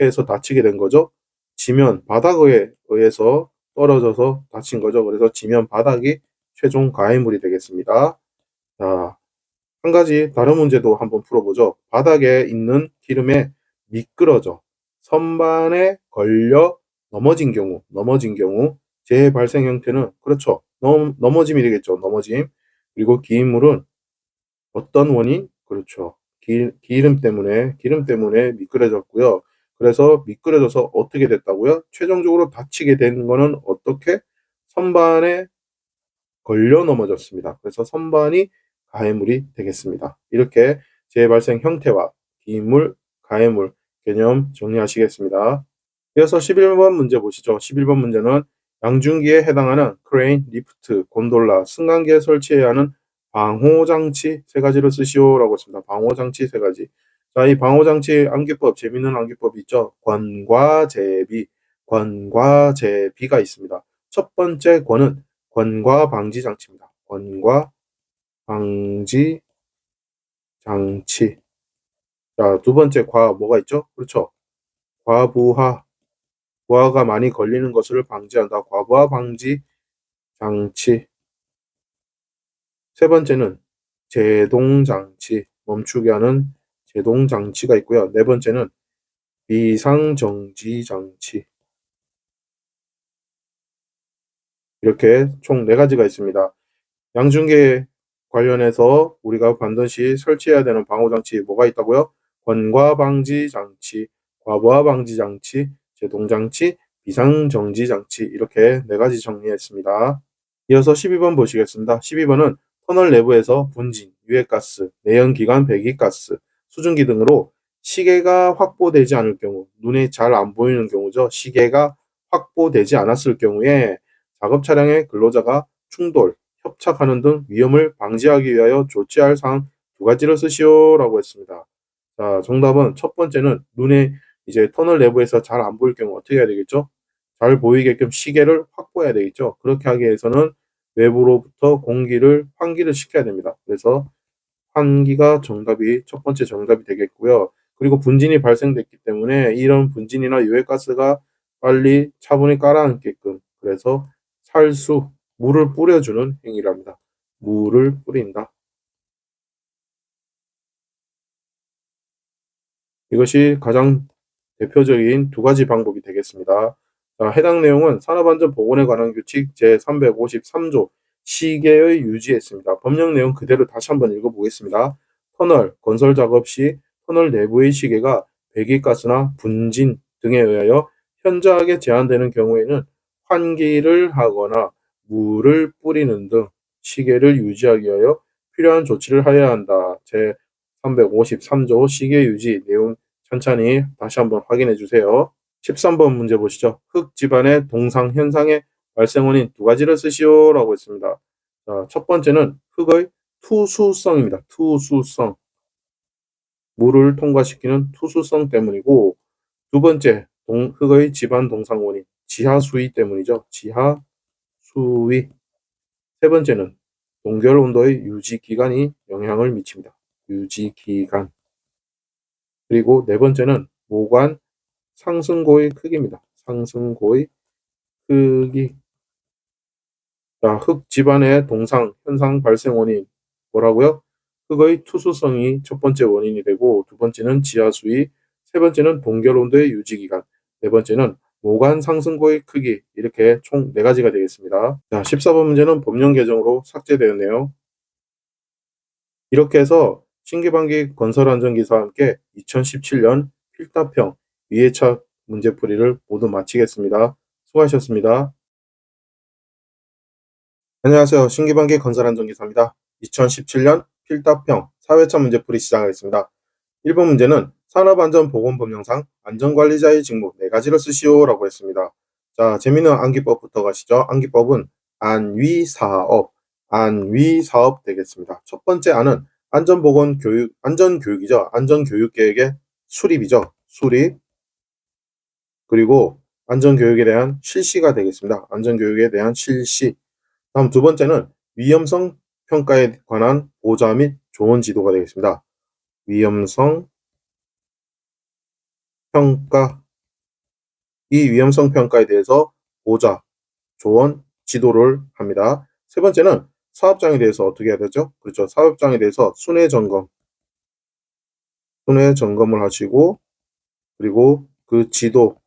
해서 다치게 된 거죠? 지면 바닥에 의해서 떨어져서 다친 거죠. 그래서 지면 바닥이 최종 가해물이 되겠습니다. 자, 한 가지 다른 문제도 한번 풀어보죠. 바닥에 있는 기름에 미끄러져 선반에 걸려 넘어진 경우 재해 발생 형태는 그렇죠. 넘어짐이 되겠죠. 넘어짐. 그리고 기인물은 어떤 원인? 그렇죠. 기름 때문에 미끄러졌고요. 그래서 미끄러져서 어떻게 됐다고요? 최종적으로 다치게 된 거는 어떻게? 선반에 걸려 넘어졌습니다. 그래서 선반이 가해물이 되겠습니다. 이렇게 재발생 형태와 기인물, 가해물 개념 정리하시겠습니다. 이어서 11번 문제 보시죠. 11번 문제는 양중기에 해당하는 크레인, 리프트, 곤돌라, 승강기에 설치해야 하는 방호장치 세 가지를 쓰시오라고 했습니다. 방호장치 세 가지. 자, 이 방호장치 암기법, 재밌는 암기법 있죠? 권과 제비, 권과 제비가 있습니다. 첫 번째 권은 권과 방지 장치입니다. 권과 방지 장치. 자, 두 번째 과 뭐가 있죠? 그렇죠. 과부하. 부하가 많이 걸리는 것을 방지한다. 과부하 방지 장치. 세 번째는 제동 장치. 멈추게 하는 제동 장치가 있고요. 네 번째는 비상 정지 장치. 이렇게 총 네 가지가 있습니다. 양중계 관련해서 우리가 반드시 설치해야 되는 방호장치 뭐가 있다고요? 권과 방지 장치, 과부하 방지 장치, 제동 장치, 비상 정지 장치 이렇게 네 가지 정리했습니다. 이어서 12번 보시겠습니다. 12번은 터널 내부에서 분진, 유해가스, 내연기관 배기가스, 수증기 등으로 시계가 확보되지 않을 경우, 눈에 잘 안 보이는 경우죠. 시계가 확보되지 않았을 경우에 작업 차량의 근로자가 충돌, 협착하는 등 위험을 방지하기 위하여 조치할 사항 두 가지를 쓰시오라고 했습니다. 자, 정답은 첫 번째는 눈에 이제 터널 내부에서 잘 안 보일 경우 어떻게 해야 되겠죠? 잘 보이게끔 시계를 확보해야 되겠죠. 그렇게 하기 위해서는 외부로부터 공기를 환기를 시켜야 됩니다. 그래서 환기가 정답이 첫 번째 정답이 되겠고요. 그리고 분진이 발생됐기 때문에 이런 분진이나 유해가스가 빨리 차분히 가라앉게끔 그래서 살수 물을 뿌려주는 행위랍니다. 물을 뿌린다. 이것이 가장 대표적인 두 가지 방법이 되겠습니다. 자, 해당 내용은 산업안전보건에 관한 규칙 제353조 시계의 유지했습니다. 법령 내용 그대로 다시 한번 읽어보겠습니다. 터널, 건설 작업 시 터널 내부의 시계가 배기가스나 분진 등에 의하여 현저하게 제한되는 경우에는 환기를 하거나 물을 뿌리는 등 시계를 유지하기 위하여 필요한 조치를 하여야 한다. 제353조 시계 유지 내용 천천히 다시 한번 확인해 주세요. 13번 문제 보시죠. 흙 집안의 동상 현상의 발생 원인 두 가지를 쓰시오라고 했습니다. 자, 첫 번째는 흙의 투수성입니다. 투수성. 물을 통과시키는 투수성 때문이고 두 번째 흙의 집안 동상 원인 지하 수위 때문이죠. 지하 수위. 세 번째는 동결 온도의 유지 기간이 영향을 미칩니다. 유지 기간. 그리고 네 번째는 모관 상승고의 크기입니다. 상승고의 크기. 자, 흙 집안의 동상, 현상 발생 원인 뭐라고요? 흙의 투수성이 첫 번째 원인이 되고 두 번째는 지하수위, 세 번째는 동결온도의 유지기간, 네 번째는 모간 상승고의 크기 이렇게 총 4가지가 되겠습니다. 자, 14번 문제는 법령 개정으로 삭제되었네요. 이렇게 해서 신기반기 건설안전기사와 함께 2017년 필답형 2회차 문제풀이를 모두 마치겠습니다. 수고하셨습니다. 안녕하세요. 신기반기 건설안전기사입니다. 2017년 필답형 4회차 문제풀이 시작하겠습니다. 1번 문제는 산업안전보건법령상 안전관리자의 직무 4가지를 쓰시오 라고 했습니다. 자, 재미있는 암기법부터 가시죠. 암기법은 안위사업 되겠습니다. 첫 번째 안은 안전보건교육, 안전교육이죠. 안전교육계획의 수립이죠. 수립. 그리고 안전교육에 대한 실시가 되겠습니다. 안전교육에 대한 실시. 다음 두 번째는 위험성 평가에 관한 보좌 및 조언 지도가 되겠습니다. 위험성 평가. 이 위험성 평가에 대해서 보좌, 조언, 지도를 합니다. 세 번째는 사업장에 대해서 어떻게 해야 되죠? 그렇죠. 사업장에 대해서 순회 점검을 하시고, 그리고 그 지도,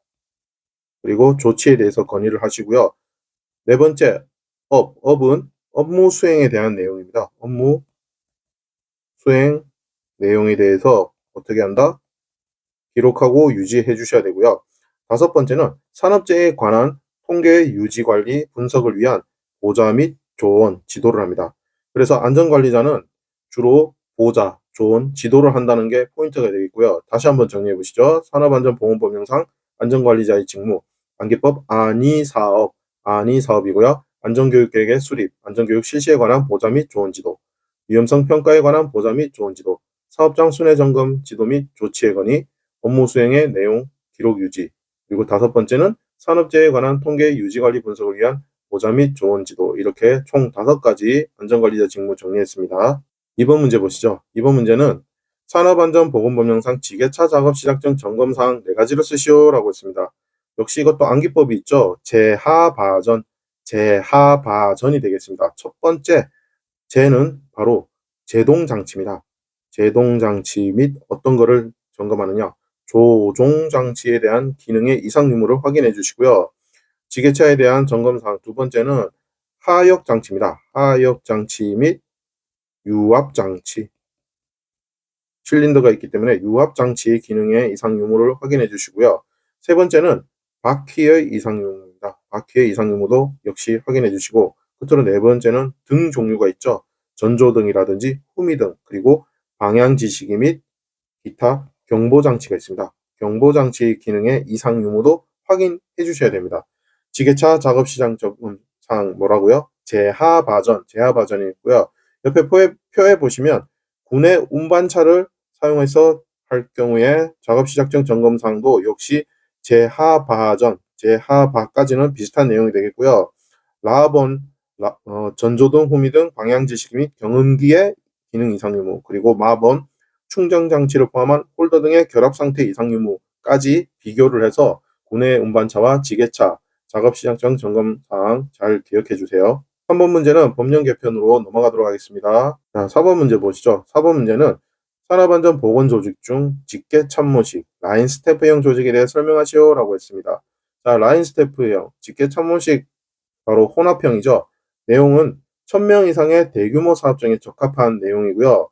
그리고 조치에 대해서 건의를 하시고요. 네 번째, 업은 업무 수행에 대한 내용입니다. 업무 수행 내용에 대해서 어떻게 한다? 기록하고 유지해 주셔야 되고요. 다섯 번째는 산업재해에 관한 통계 유지 관리 분석을 위한 보좌 및 조언, 지도를 합니다. 그래서 안전관리자는 주로 보좌, 조언, 지도를 한다는 게 포인트가 되겠고요. 다시 한번 정리해 보시죠. 산업안전보건법령상 안전관리자의 직무, 안기법 안이사업이고요. 안전교육계획의 수립, 안전교육 실시에 관한 보좌 및 조언 지도, 위험성 평가에 관한 보좌 및 조언 지도, 사업장 순회 점검 지도 및 조치에 건의, 업무 수행의 내용, 기록 유지, 그리고 다섯 번째는 산업재해에 관한 통계 유지관리 분석을 위한 보좌 및 조언 지도, 이렇게 총 5가지 안전관리자 직무 정리했습니다. 2번 문제 보시죠. 2번 문제는 산업안전보건법령상 지게차 작업 시작 전 점검사항 4가지를 쓰시오 라고 했습니다. 역시 이것도 암기법이 있죠. 재하바전이 되겠습니다. 첫 번째 재는 바로 제동장치입니다. 제동장치 및 어떤 거를 점검하느냐, 조종장치에 대한 기능의 이상 유무를 확인해 주시고요. 지게차에 대한 점검사항 두 번째는 하역장치입니다. 하역장치 및 유압장치. 실린더가 있기 때문에 유압장치의 기능의 이상 유무를 확인해 주시고요. 세 번째는 바퀴의 이상 유무입니다. 바퀴의 이상 유무도 역시 확인해 주시고, 끝으로 네 번째는 등 종류가 있죠. 전조등이라든지 후미등, 그리고 방향지시기 및 기타 경보장치가 있습니다. 경보장치 기능의 이상 유무도 확인해 주셔야 됩니다. 지게차 작업 시장 점검사항 뭐라고요? 재하바전이 있고요. 옆에 표에 보시면 군의 운반차를 사용해서 할 경우에 작업 시작 전 점검사항도 역시 재하바까지는 비슷한 내용이 되겠고요. 라본, 전조등, 후미등, 방향지시기 및 경음기의 기능 이상 유무, 그리고 마번, 충전장치를 포함한 홀더 등의 결합상태 이상 유무까지 비교를 해서 군의 운반차와 지게차 작업 시작 전 점검 사항 잘 기억해 주세요. 3번 문제는 법령 개편으로 넘어가도록 하겠습니다. 자, 4번 문제 보시죠. 4번 문제는 산업안전보건조직 중 직계참모식, 라인 스태프형 조직에 대해 설명하시오 라고 했습니다. 자, 라인 스태프형, 직계참모식 바로 혼합형이죠. 내용은 1000명 이상의 대규모 사업장에 적합한 내용이고요.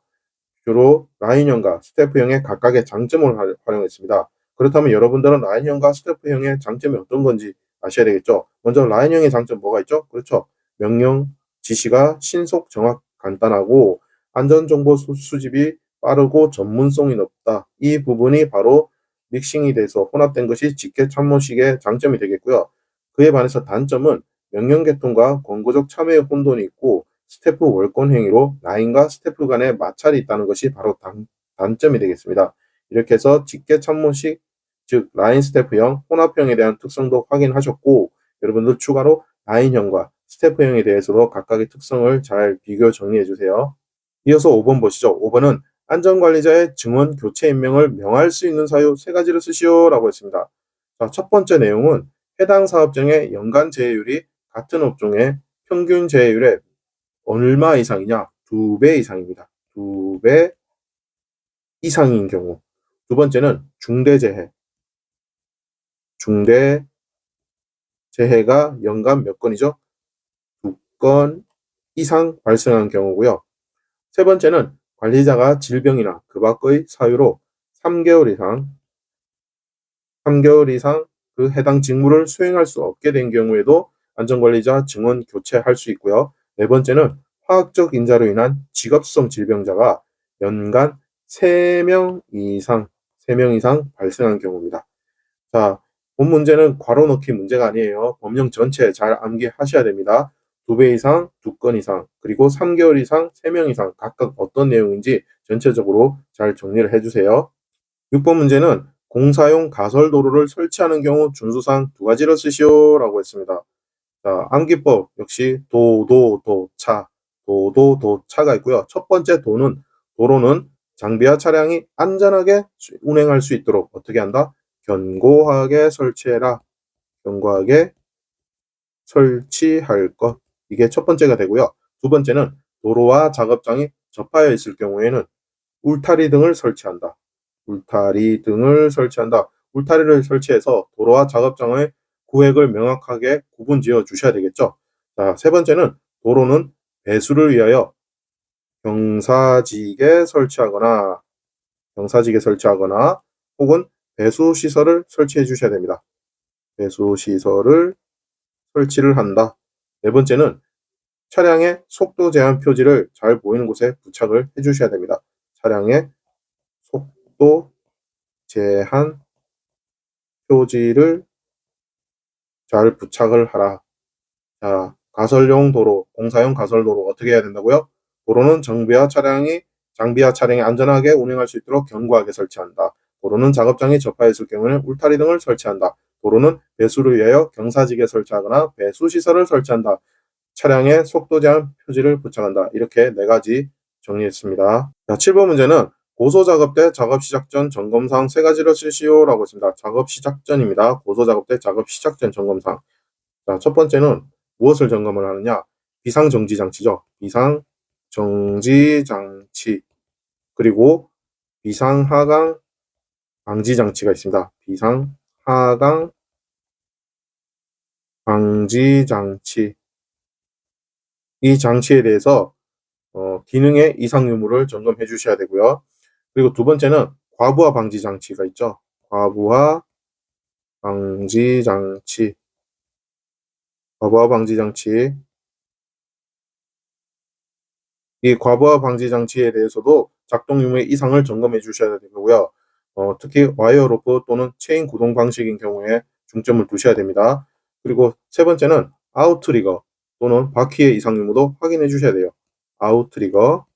주로 라인형과 스태프형의 각각의 장점을 활용했습니다. 그렇다면 여러분들은 라인형과 스태프형의 장점이 어떤 건지 아셔야 되겠죠. 먼저 라인형의 장점 뭐가 있죠? 그렇죠. 명령, 지시가 신속, 정확, 간단하고 안전정보 수집이 빠르고 전문성이 높다. 이 부분이 바로 믹싱이 돼서 혼합된 것이 직계참모식의 장점이 되겠고요. 그에 반해서 단점은 명령 개통과 권고적 참여의 혼돈이 있고 스태프 월권 행위로 라인과 스태프 간의 마찰이 있다는 것이 바로 단점이 되겠습니다. 이렇게 해서 직계참모식, 즉 라인 스태프형, 혼합형에 대한 특성도 확인하셨고, 여러분들 추가로 라인형과 스태프형에 대해서도 각각의 특성을 잘 비교 정리해 주세요. 이어서 5번 보시죠. 5번은 안전관리자의 증원 교체 임명을 명할 수 있는 사유 3가지를 쓰시오 라고 했습니다. 자, 첫 번째 내용은 해당 사업장의 연간 재해율이 같은 업종의 평균 재해율의 얼마 이상이냐? 2배 이상입니다. 2배 이상인 경우. 두 번째는 중대재해. 중대재해가 연간 몇 건이죠? 2건 이상 발생한 경우고요. 세 번째는 관리자가 질병이나 그 밖의 사유로 3개월 이상 그 해당 직무를 수행할 수 없게 된 경우에도 안전관리자 증원 교체할 수 있고요. 네 번째는 화학적 인자로 인한 직업성 질병자가 연간 3명 이상 발생한 경우입니다. 자, 본 문제는 괄호 넣기 문제가 아니에요. 법령 전체 잘 암기하셔야 됩니다. 2배 이상, 2건 이상, 그리고 3개월 이상, 3명 이상 각각 어떤 내용인지 전체적으로 잘 정리를 해주세요. 6번 문제는 공사용 가설도로를 설치하는 경우 준수사항 2가지를 쓰시오 라고 했습니다. 자, 암기법 역시 도차가 있고요. 첫 번째 도로는 장비와 차량이 안전하게 운행할 수 있도록 어떻게 한다? 견고하게 설치할 것. 이게 첫 번째가 되고요. 두 번째는 도로와 작업장이 접하여 있을 경우에는 울타리 등을 설치한다. 울타리를 설치해서 도로와 작업장의 구획을 명확하게 구분 지어 주셔야 되겠죠. 자, 세 번째는 도로는 배수를 위하여 경사지게 설치하거나 혹은 배수시설을 설치해 주셔야 됩니다. 배수시설을 설치를 한다. 네 번째는 차량의 속도 제한 표지를 잘 보이는 곳에 부착을 해 주셔야 됩니다. 차량의 속도 제한 표지를 잘 부착을 하라. 자, 공사용 가설도로 어떻게 해야 된다고요? 도로는 장비와 차량이 안전하게 운행할 수 있도록 견고하게 설치한다. 도로는 작업장이 접하여 있을 경우에는 울타리 등을 설치한다. 도로는 배수를 위하여 경사지게 설치하거나 배수시설을 설치한다. 차량의 속도 제한 표지를 부착한다. 이렇게 4가지 정리했습니다. 자, 7번 문제는 고소 작업 때 작업 시작 전 점검사항 3가지를 쓰시오 라고 했습니다. 작업 시작 전입니다. 고소 작업 때 작업 시작 전 점검사항. 자, 첫 번째는 무엇을 점검을 하느냐? 비상정지 장치죠. 비상정지 장치. 그리고 비상하강 방지 장치가 있습니다. 비상하강 방지 장치. 이 장치에 대해서 기능의 이상 유무를 점검해 주셔야 되고요. 그리고 두 번째는 과부하 방지 장치가 있죠. 과부하 방지 장치. 이 과부하 방지 장치에 대해서도 작동 유무의 이상을 점검해 주셔야 되고요. 특히 와이어 로프 또는 체인 구동 방식인 경우에 중점을 두셔야 됩니다. 그리고 세 번째는 아웃트리거 또는 바퀴의 이상 유무도 확인해 주셔야 돼요. 아웃트리거,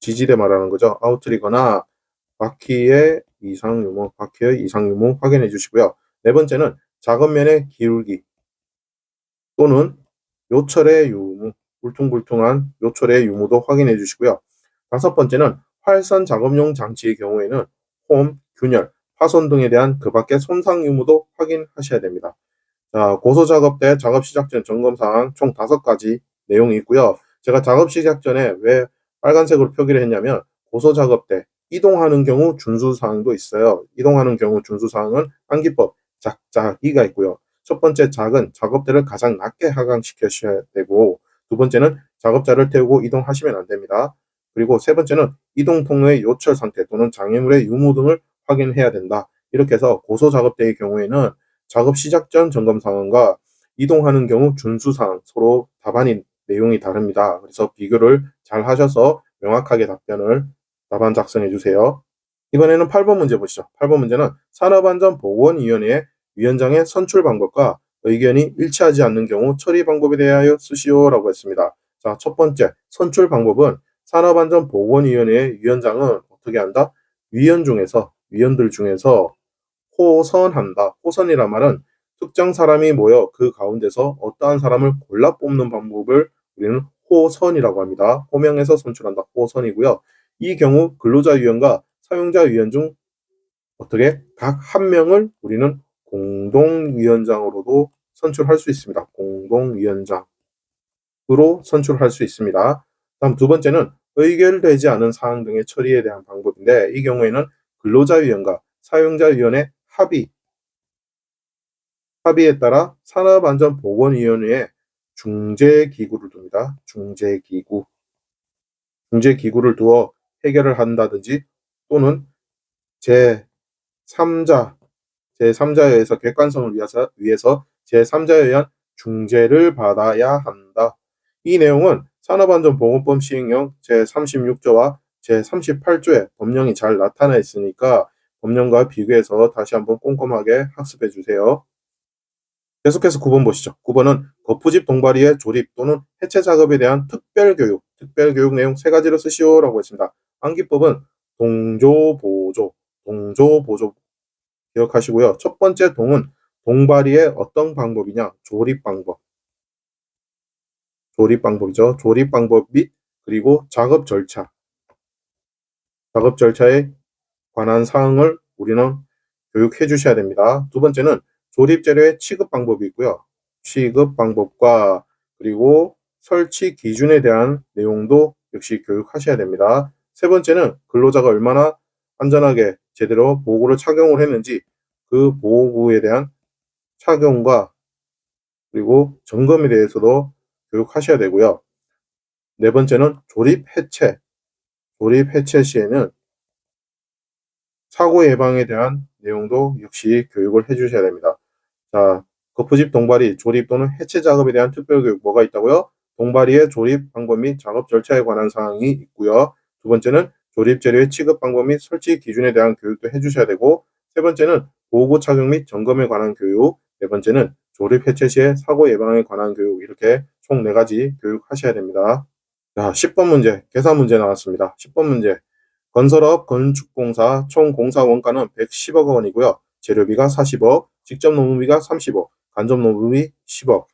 지지대 말하는 거죠. 아웃트리거나 바퀴의 이상 유무 확인해 주시고요. 네 번째는 작업면의 기울기 또는 요철의 유무, 울퉁불퉁한 요철의 유무도 확인해 주시고요. 다섯 번째는 활선 작업용 장치의 경우에는 홈, 균열, 파손 등에 대한 그 밖의 손상 유무도 확인하셔야 됩니다. 자, 고소 작업 때 작업 시작 전 점검 사항 총 5가지 내용이 있고요. 제가 작업 시작 전에 왜 빨간색으로 표기를 했냐면 고소 작업 때 이동하는 경우 준수 사항도 있어요. 이동하는 경우 준수 사항은 암기법 작자기가 있고요. 첫 번째 작은 작업대를 가장 낮게 하강시켜셔야 되고, 두 번째는 작업자를 태우고 이동하시면 안 됩니다. 그리고 세 번째는 이동 통로의 요철 상태 또는 장애물의 유무 등을 확인해야 된다. 이렇게 해서 고소 작업대의 경우에는 작업 시작 전 점검 사항과 이동하는 경우 준수 사항 서로 답안이 내용이 다릅니다. 그래서 비교를 잘 하셔서 명확하게 답안 작성해 주세요. 이번에는 8번 문제 보시죠. 8번 문제는 산업안전보건위원회의 위원장의 선출 방법과 의견이 일치하지 않는 경우 처리 방법에 대하여 쓰시오 라고 했습니다. 자, 첫 번째 선출 방법은 산업안전보건위원회의 위원장은 어떻게 한다? 위원들 중에서 호선한다. 호선이란 말은 특정 사람이 모여 그 가운데서 어떠한 사람을 골라 뽑는 방법을 우리는 호선이라고 합니다. 호명해서 선출한다. 호선이고요. 이 경우 근로자위원과 사용자위원 중 어떻게 각 한 명을 우리는 공동위원장으로도 선출할 수 있습니다. 공동위원장. 선출할 수 있습니다. 다음 두 번째는 의결되지 않은 사항 등의 처리에 대한 방법인데, 이 경우에는 근로자위원과 사용자위원회 합의에 따라 산업안전보건위원회에 중재기구를 둡니다. 중재기구를 두어 해결을 한다든지, 또는 제3자, 제3자에 의해서 객관성을 위해서 제3자에 의한 중재를 받아야 한다. 이 내용은 산업안전보건법 시행령 제36조와 제38조에 법령이 잘 나타나 있으니까 법령과 비교해서 다시 한번 꼼꼼하게 학습해 주세요. 계속해서 9번 보시죠. 9번은 거푸집 동바리의 조립 또는 해체 작업에 대한 특별교육 내용 세 가지로 쓰시오라고 했습니다. 암기법은 동조보조 기억하시고요. 첫 번째 동은 동바리의 어떤 방법이냐? 조립 방법이죠. 조립 방법 및 그리고 작업 절차에 관한 사항을 우리는 교육해 주셔야 됩니다. 두 번째는 조립 재료의 취급 방법이 있고요. 취급 방법과 그리고 설치 기준에 대한 내용도 역시 교육하셔야 됩니다. 세 번째는 근로자가 얼마나 안전하게 제대로 보호구를 착용을 했는지 그 보호구에 대한 착용과 그리고 점검에 대해서도 교육하셔야 되고요. 네 번째는 조립 해체 시에는 사고 예방에 대한 내용도 역시 교육을 해주셔야 됩니다. 자, 거푸집 동바리 조립 또는 해체 작업에 대한 특별교육 뭐가 있다고요? 동바리의 조립 방법 및 작업 절차에 관한 사항이 있고요. 두 번째는 조립 재료의 취급 방법 및 설치 기준에 대한 교육도 해주셔야 되고, 세 번째는 보호구 착용 및 점검에 관한 교육, 네 번째는 조립 해체 시의 사고 예방에 관한 교육, 이렇게 총 4가지 교육하셔야 됩니다. 자, 10번 문제, 계산 문제 나왔습니다. 10번 문제. 건설업 건축공사 총 공사 원가는 110억 원이고요. 재료비가 40억, 직접 노무비가 30억, 간접 노무비 10억,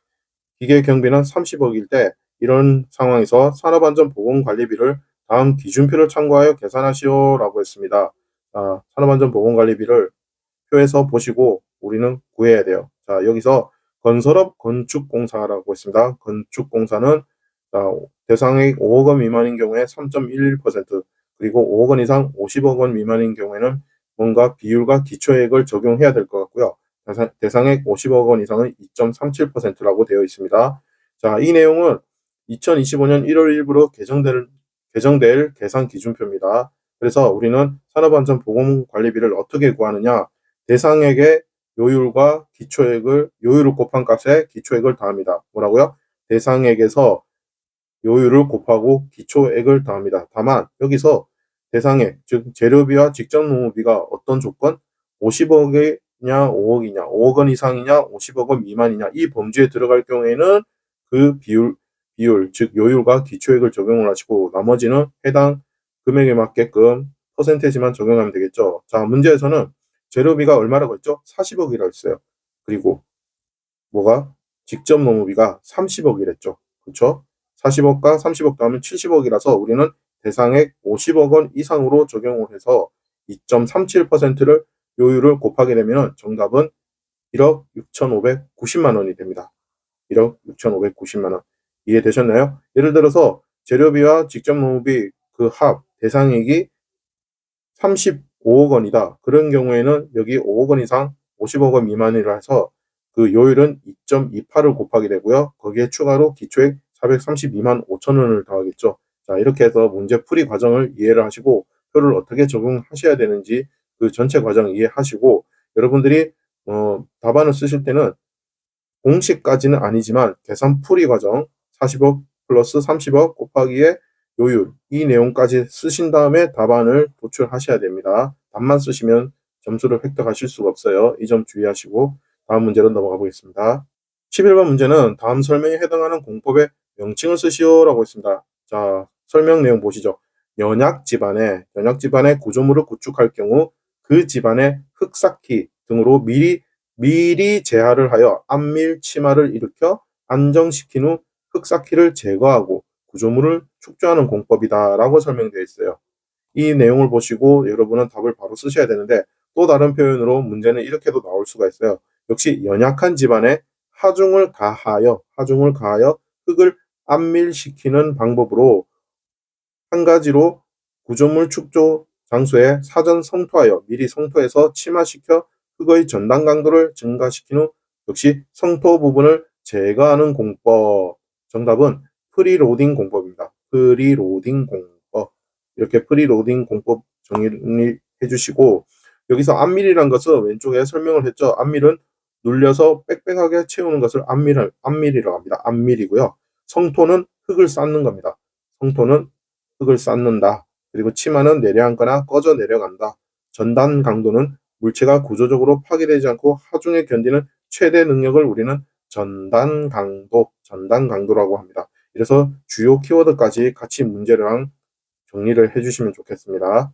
기계 경비는 30억일 때 이런 상황에서 산업안전보건관리비를 다음 기준표를 참고하여 계산하시오라고 했습니다. 자, 산업안전보건관리비를 표에서 보시고 우리는 구해야 돼요. 자, 여기서 건설업 건축공사라고 했습니다. 건축공사는 대상액 5억 원 미만인 경우에 3.11%, 그리고 5억 원 이상 50억 원 미만인 경우에는 뭔가 비율과 기초액을 적용해야 될 것 같고요. 대상액 50억 원 이상은 2.37%라고 되어 있습니다. 자, 이 내용은 2025년 1월 1일부로 개정될 계산 기준표입니다. 그래서 우리는 산업안전보건관리비를 어떻게 구하느냐? 대상액의 요율을 곱한 값에 기초액을 더합니다. 뭐라고요? 대상액에서 요율을 곱하고 기초액을 더합니다. 다만 여기서 대상액, 즉 재료비와 직접 노무비가 어떤 조건? 50억이냐 5억이냐, 5억 원 이상이냐 50억 원 미만이냐, 이 범주에 들어갈 경우에는 그 비율, 즉 요율과 기초액을 적용을 하시고 나머지는 해당 금액에 맞게끔 퍼센테이지만 적용하면 되겠죠. 자, 문제에서는 재료비가 얼마라고 했죠? 40억이라고 했어요. 그리고 뭐가? 직접 노무비가 30억이랬죠. 그렇죠? 40억과 30억 더하면 70억이라서 우리는 대상액 50억 원 이상으로 적용을 해서 2.37%를 요율을 곱하게 되면 정답은 1억 6,590만 원이 됩니다. 1억 6,590만 원. 이해되셨나요? 예를 들어서 재료비와 직접 노무비 그 합 대상액이 35억 원이다. 그런 경우에는 여기 5억 원 이상 50억 원 미만이라 해서 그 요율은 2.28을 곱하게 되고요. 거기에 추가로 기초액 432만 5천 원을 더하겠죠. 자, 이렇게 해서 문제 풀이 과정을 이해를 하시고 표를 어떻게 적용하셔야 되는지 그 전체 과정 이해하시고, 여러분들이 답안을 쓰실 때는 공식까지는 아니지만 계산 풀이 과정 40억 플러스 30억 곱하기에 요율, 이 내용까지 쓰신 다음에 답안을 도출하셔야 됩니다. 답만 쓰시면 점수를 획득하실 수가 없어요. 이 점 주의하시고 다음 문제로 넘어가 보겠습니다. 11번 문제는 다음 설명에 해당하는 공법의 명칭을 쓰시오라고 했습니다. 자, 설명 내용 보시죠. 연약 집안의 구조물을 구축할 경우 그 집안의 흙쌓기 등으로 미리 재하를 하여 안밀 침하를 일으켜 안정시킨 후 흙쌓기를 제거하고 구조물을 축조하는 공법이다라고 설명되어 있어요. 이 내용을 보시고 여러분은 답을 바로 쓰셔야 되는데, 또 다른 표현으로 문제는 이렇게도 나올 수가 있어요. 역시 연약한 집안에 하중을 가하여 흙을 안밀시키는 방법으로 한 가지로 구조물 축조 장소에 사전 성토하여 미리 성토해서 침하시켜 흙의 전단 강도를 증가시킨 후 역시 성토 부분을 제거하는 공법. 정답은 프리로딩 공법입니다. 프리로딩 공법. 이렇게 프리로딩 공법 정리해 주시고, 여기서 안밀이란 것은 왼쪽에 설명을 했죠. 안밀은 눌려서 빽빽하게 채우는 것을 안밀이라고 합니다. 안밀이고요. 성토는 흙을 쌓는 겁니다. 성토는 흙을 쌓는다. 그리고 치마는 내려앉거나 꺼져 내려간다. 전단 강도는 물체가 구조적으로 파괴되지 않고 하중에 견디는 최대 능력을 우리는 전단 강도라고 합니다. 이래서 주요 키워드까지 같이 문제랑 정리를 해주시면 좋겠습니다.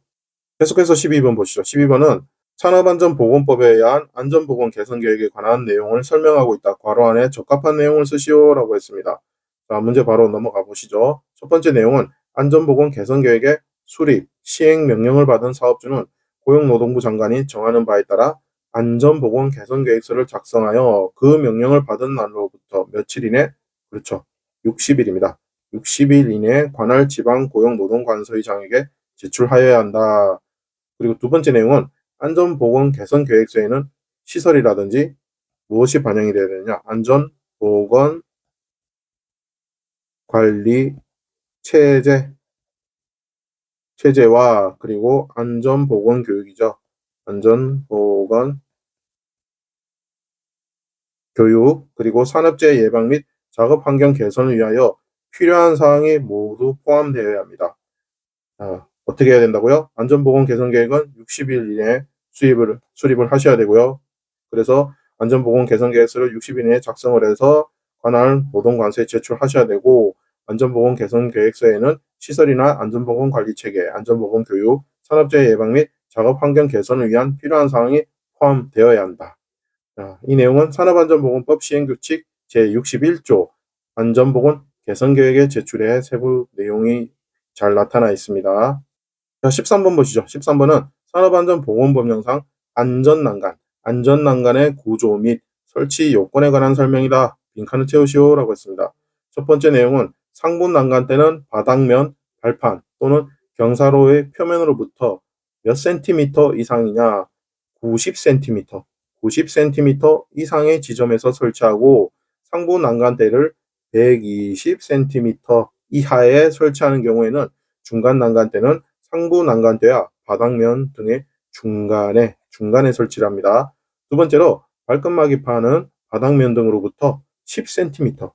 계속해서 12번 보시죠. 12번은 산업안전보건법에 의한 안전보건 개선 계획에 관한 내용을 설명하고 있다. 괄호 안에 적합한 내용을 쓰시오라고 했습니다. 자, 문제 바로 넘어가 보시죠. 첫 번째 내용은 안전보건 개선 계획의 수립, 시행 명령을 받은 사업주는 고용노동부 장관이 정하는 바에 따라 안전보건 개선 계획서를 작성하여 그 명령을 받은 날로부터 며칠 이내, 그렇죠, 60일입니다. 60일 이내에 관할 지방 고용노동관서의장에게 제출하여야 한다. 그리고 두 번째 내용은 안전보건 개선 계획서에는 시설이라든지 무엇이 반영이 되어야 되느냐. 안전보건 관리 체제와 그리고 안전보건 교육이죠. 안전보건 교육 그리고 산업재해 예방 및 작업환경 개선을 위하여 필요한 사항이 모두 포함되어야 합니다. 어떻게 해야 된다고요? 안전보건 개선 계획은 60일 이내에 수립을 하셔야 되고요. 그래서 안전보건 개선 계획서를 60일 이내에 작성을 해서 관할 노동관서에 제출하셔야 되고, 안전보건 개선 계획서에는 시설이나 안전보건 관리 체계, 안전보건 교육, 산업재해 예방 및 작업환경 개선을 위한 필요한 사항이 포함되어야 한다. 이 내용은 산업안전보건법 시행규칙 제61조 안전보건 개선 계획의 제출에 세부 내용이 잘 나타나 있습니다. 자, 13번 보시죠. 13번은 산업안전보건법령상 안전난간의 구조 및 설치 요건에 관한 설명이다. 빈칸을 채우시오라고 했습니다. 첫 번째 내용은 상부 난간대는 바닥면, 발판 또는 경사로의 표면으로부터 몇 센티미터 이상이냐, 90cm 이상의 지점에서 설치하고, 상부 난간대를 120cm 이하에 설치하는 경우에는 중간 난간대는 상부 난간대와 바닥면 등의 중간에 설치를 합니다. 두 번째로 발끝마기판은 바닥면 등으로부터 10cm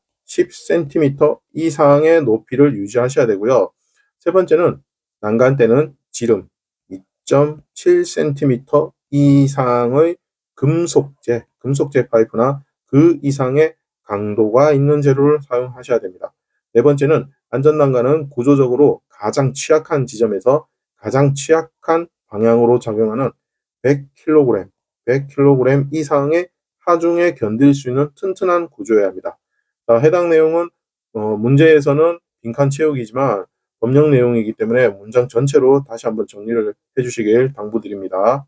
이상의 높이를 유지하셔야 되고요. 세 번째는 난간대는 지름 2.7cm 이상의 금속재 파이프나 그 이상의 강도가 있는 재료를 사용하셔야 됩니다. 네 번째는 안전난간은 구조적으로 가장 취약한 지점에서 가장 취약한 방향으로 작용하는 100kg 이상의 하중에 견딜 수 있는 튼튼한 구조여야 합니다. 자, 해당 내용은 문제에서는 빈칸 채우기지만 법령 내용이기 때문에 문장 전체로 다시 한번 정리를 해주시길 당부드립니다.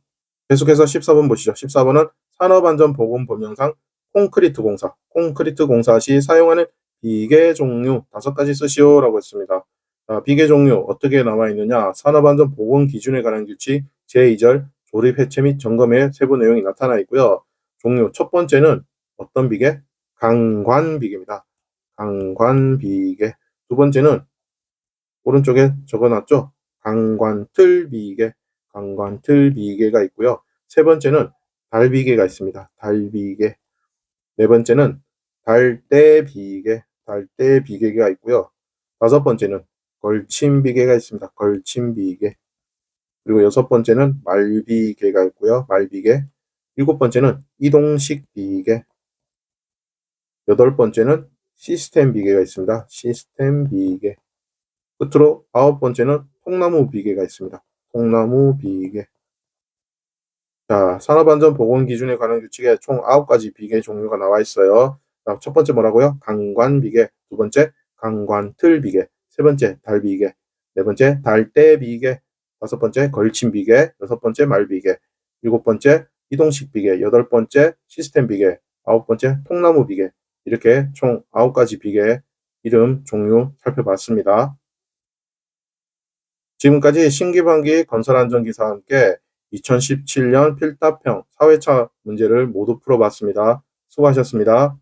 계속해서 14번 보시죠. 14번은 산업안전보건법령상 콘크리트 공사 시 사용하는 비계 종류 5가지 쓰시오라고 했습니다. 비계 종류 어떻게 나와 있느냐. 산업안전보건 기준에 관한 규칙 제2절 조립 해체 및 점검의 세부 내용이 나타나 있고요. 종류 첫 번째는 어떤 비계? 강관비계입니다. 강관비계. 두 번째는 오른쪽에 적어놨죠. 강관틀 비계가 있고요. 세 번째는 달비계가 있습니다. 달비계. 네 번째는 달대비계가 있고요. 다섯 번째는 걸침비계가 있습니다. 걸침비계. 그리고 여섯 번째는 말비계가 있고요. 말비계. 일곱 번째는 이동식 비계. 여덟 번째는 시스템 비계가 있습니다. 시스템 비계. 끝으로 아홉 번째는 통나무 비계가 있습니다. 통나무 비계. 자, 산업안전보건 기준에 관한 규칙에 총 9가지 비계 종류가 나와 있어요. 자, 첫 번째 뭐라고요? 강관비계. 두 번째 강관틀비계. 세 번째 달비계. 네 번째 달대비계. 다섯 번째 걸침비계. 여섯 번째 말비계. 일곱 번째 이동식비계. 여덟 번째 시스템비계. 아홉 번째 통나무비계. 이렇게 총 9가지 비계 이름, 종류 살펴봤습니다. 지금까지 신기반기 건설안전기사와 함께 2017년 필답형 사회차 문제를 모두 풀어봤습니다. 수고하셨습니다.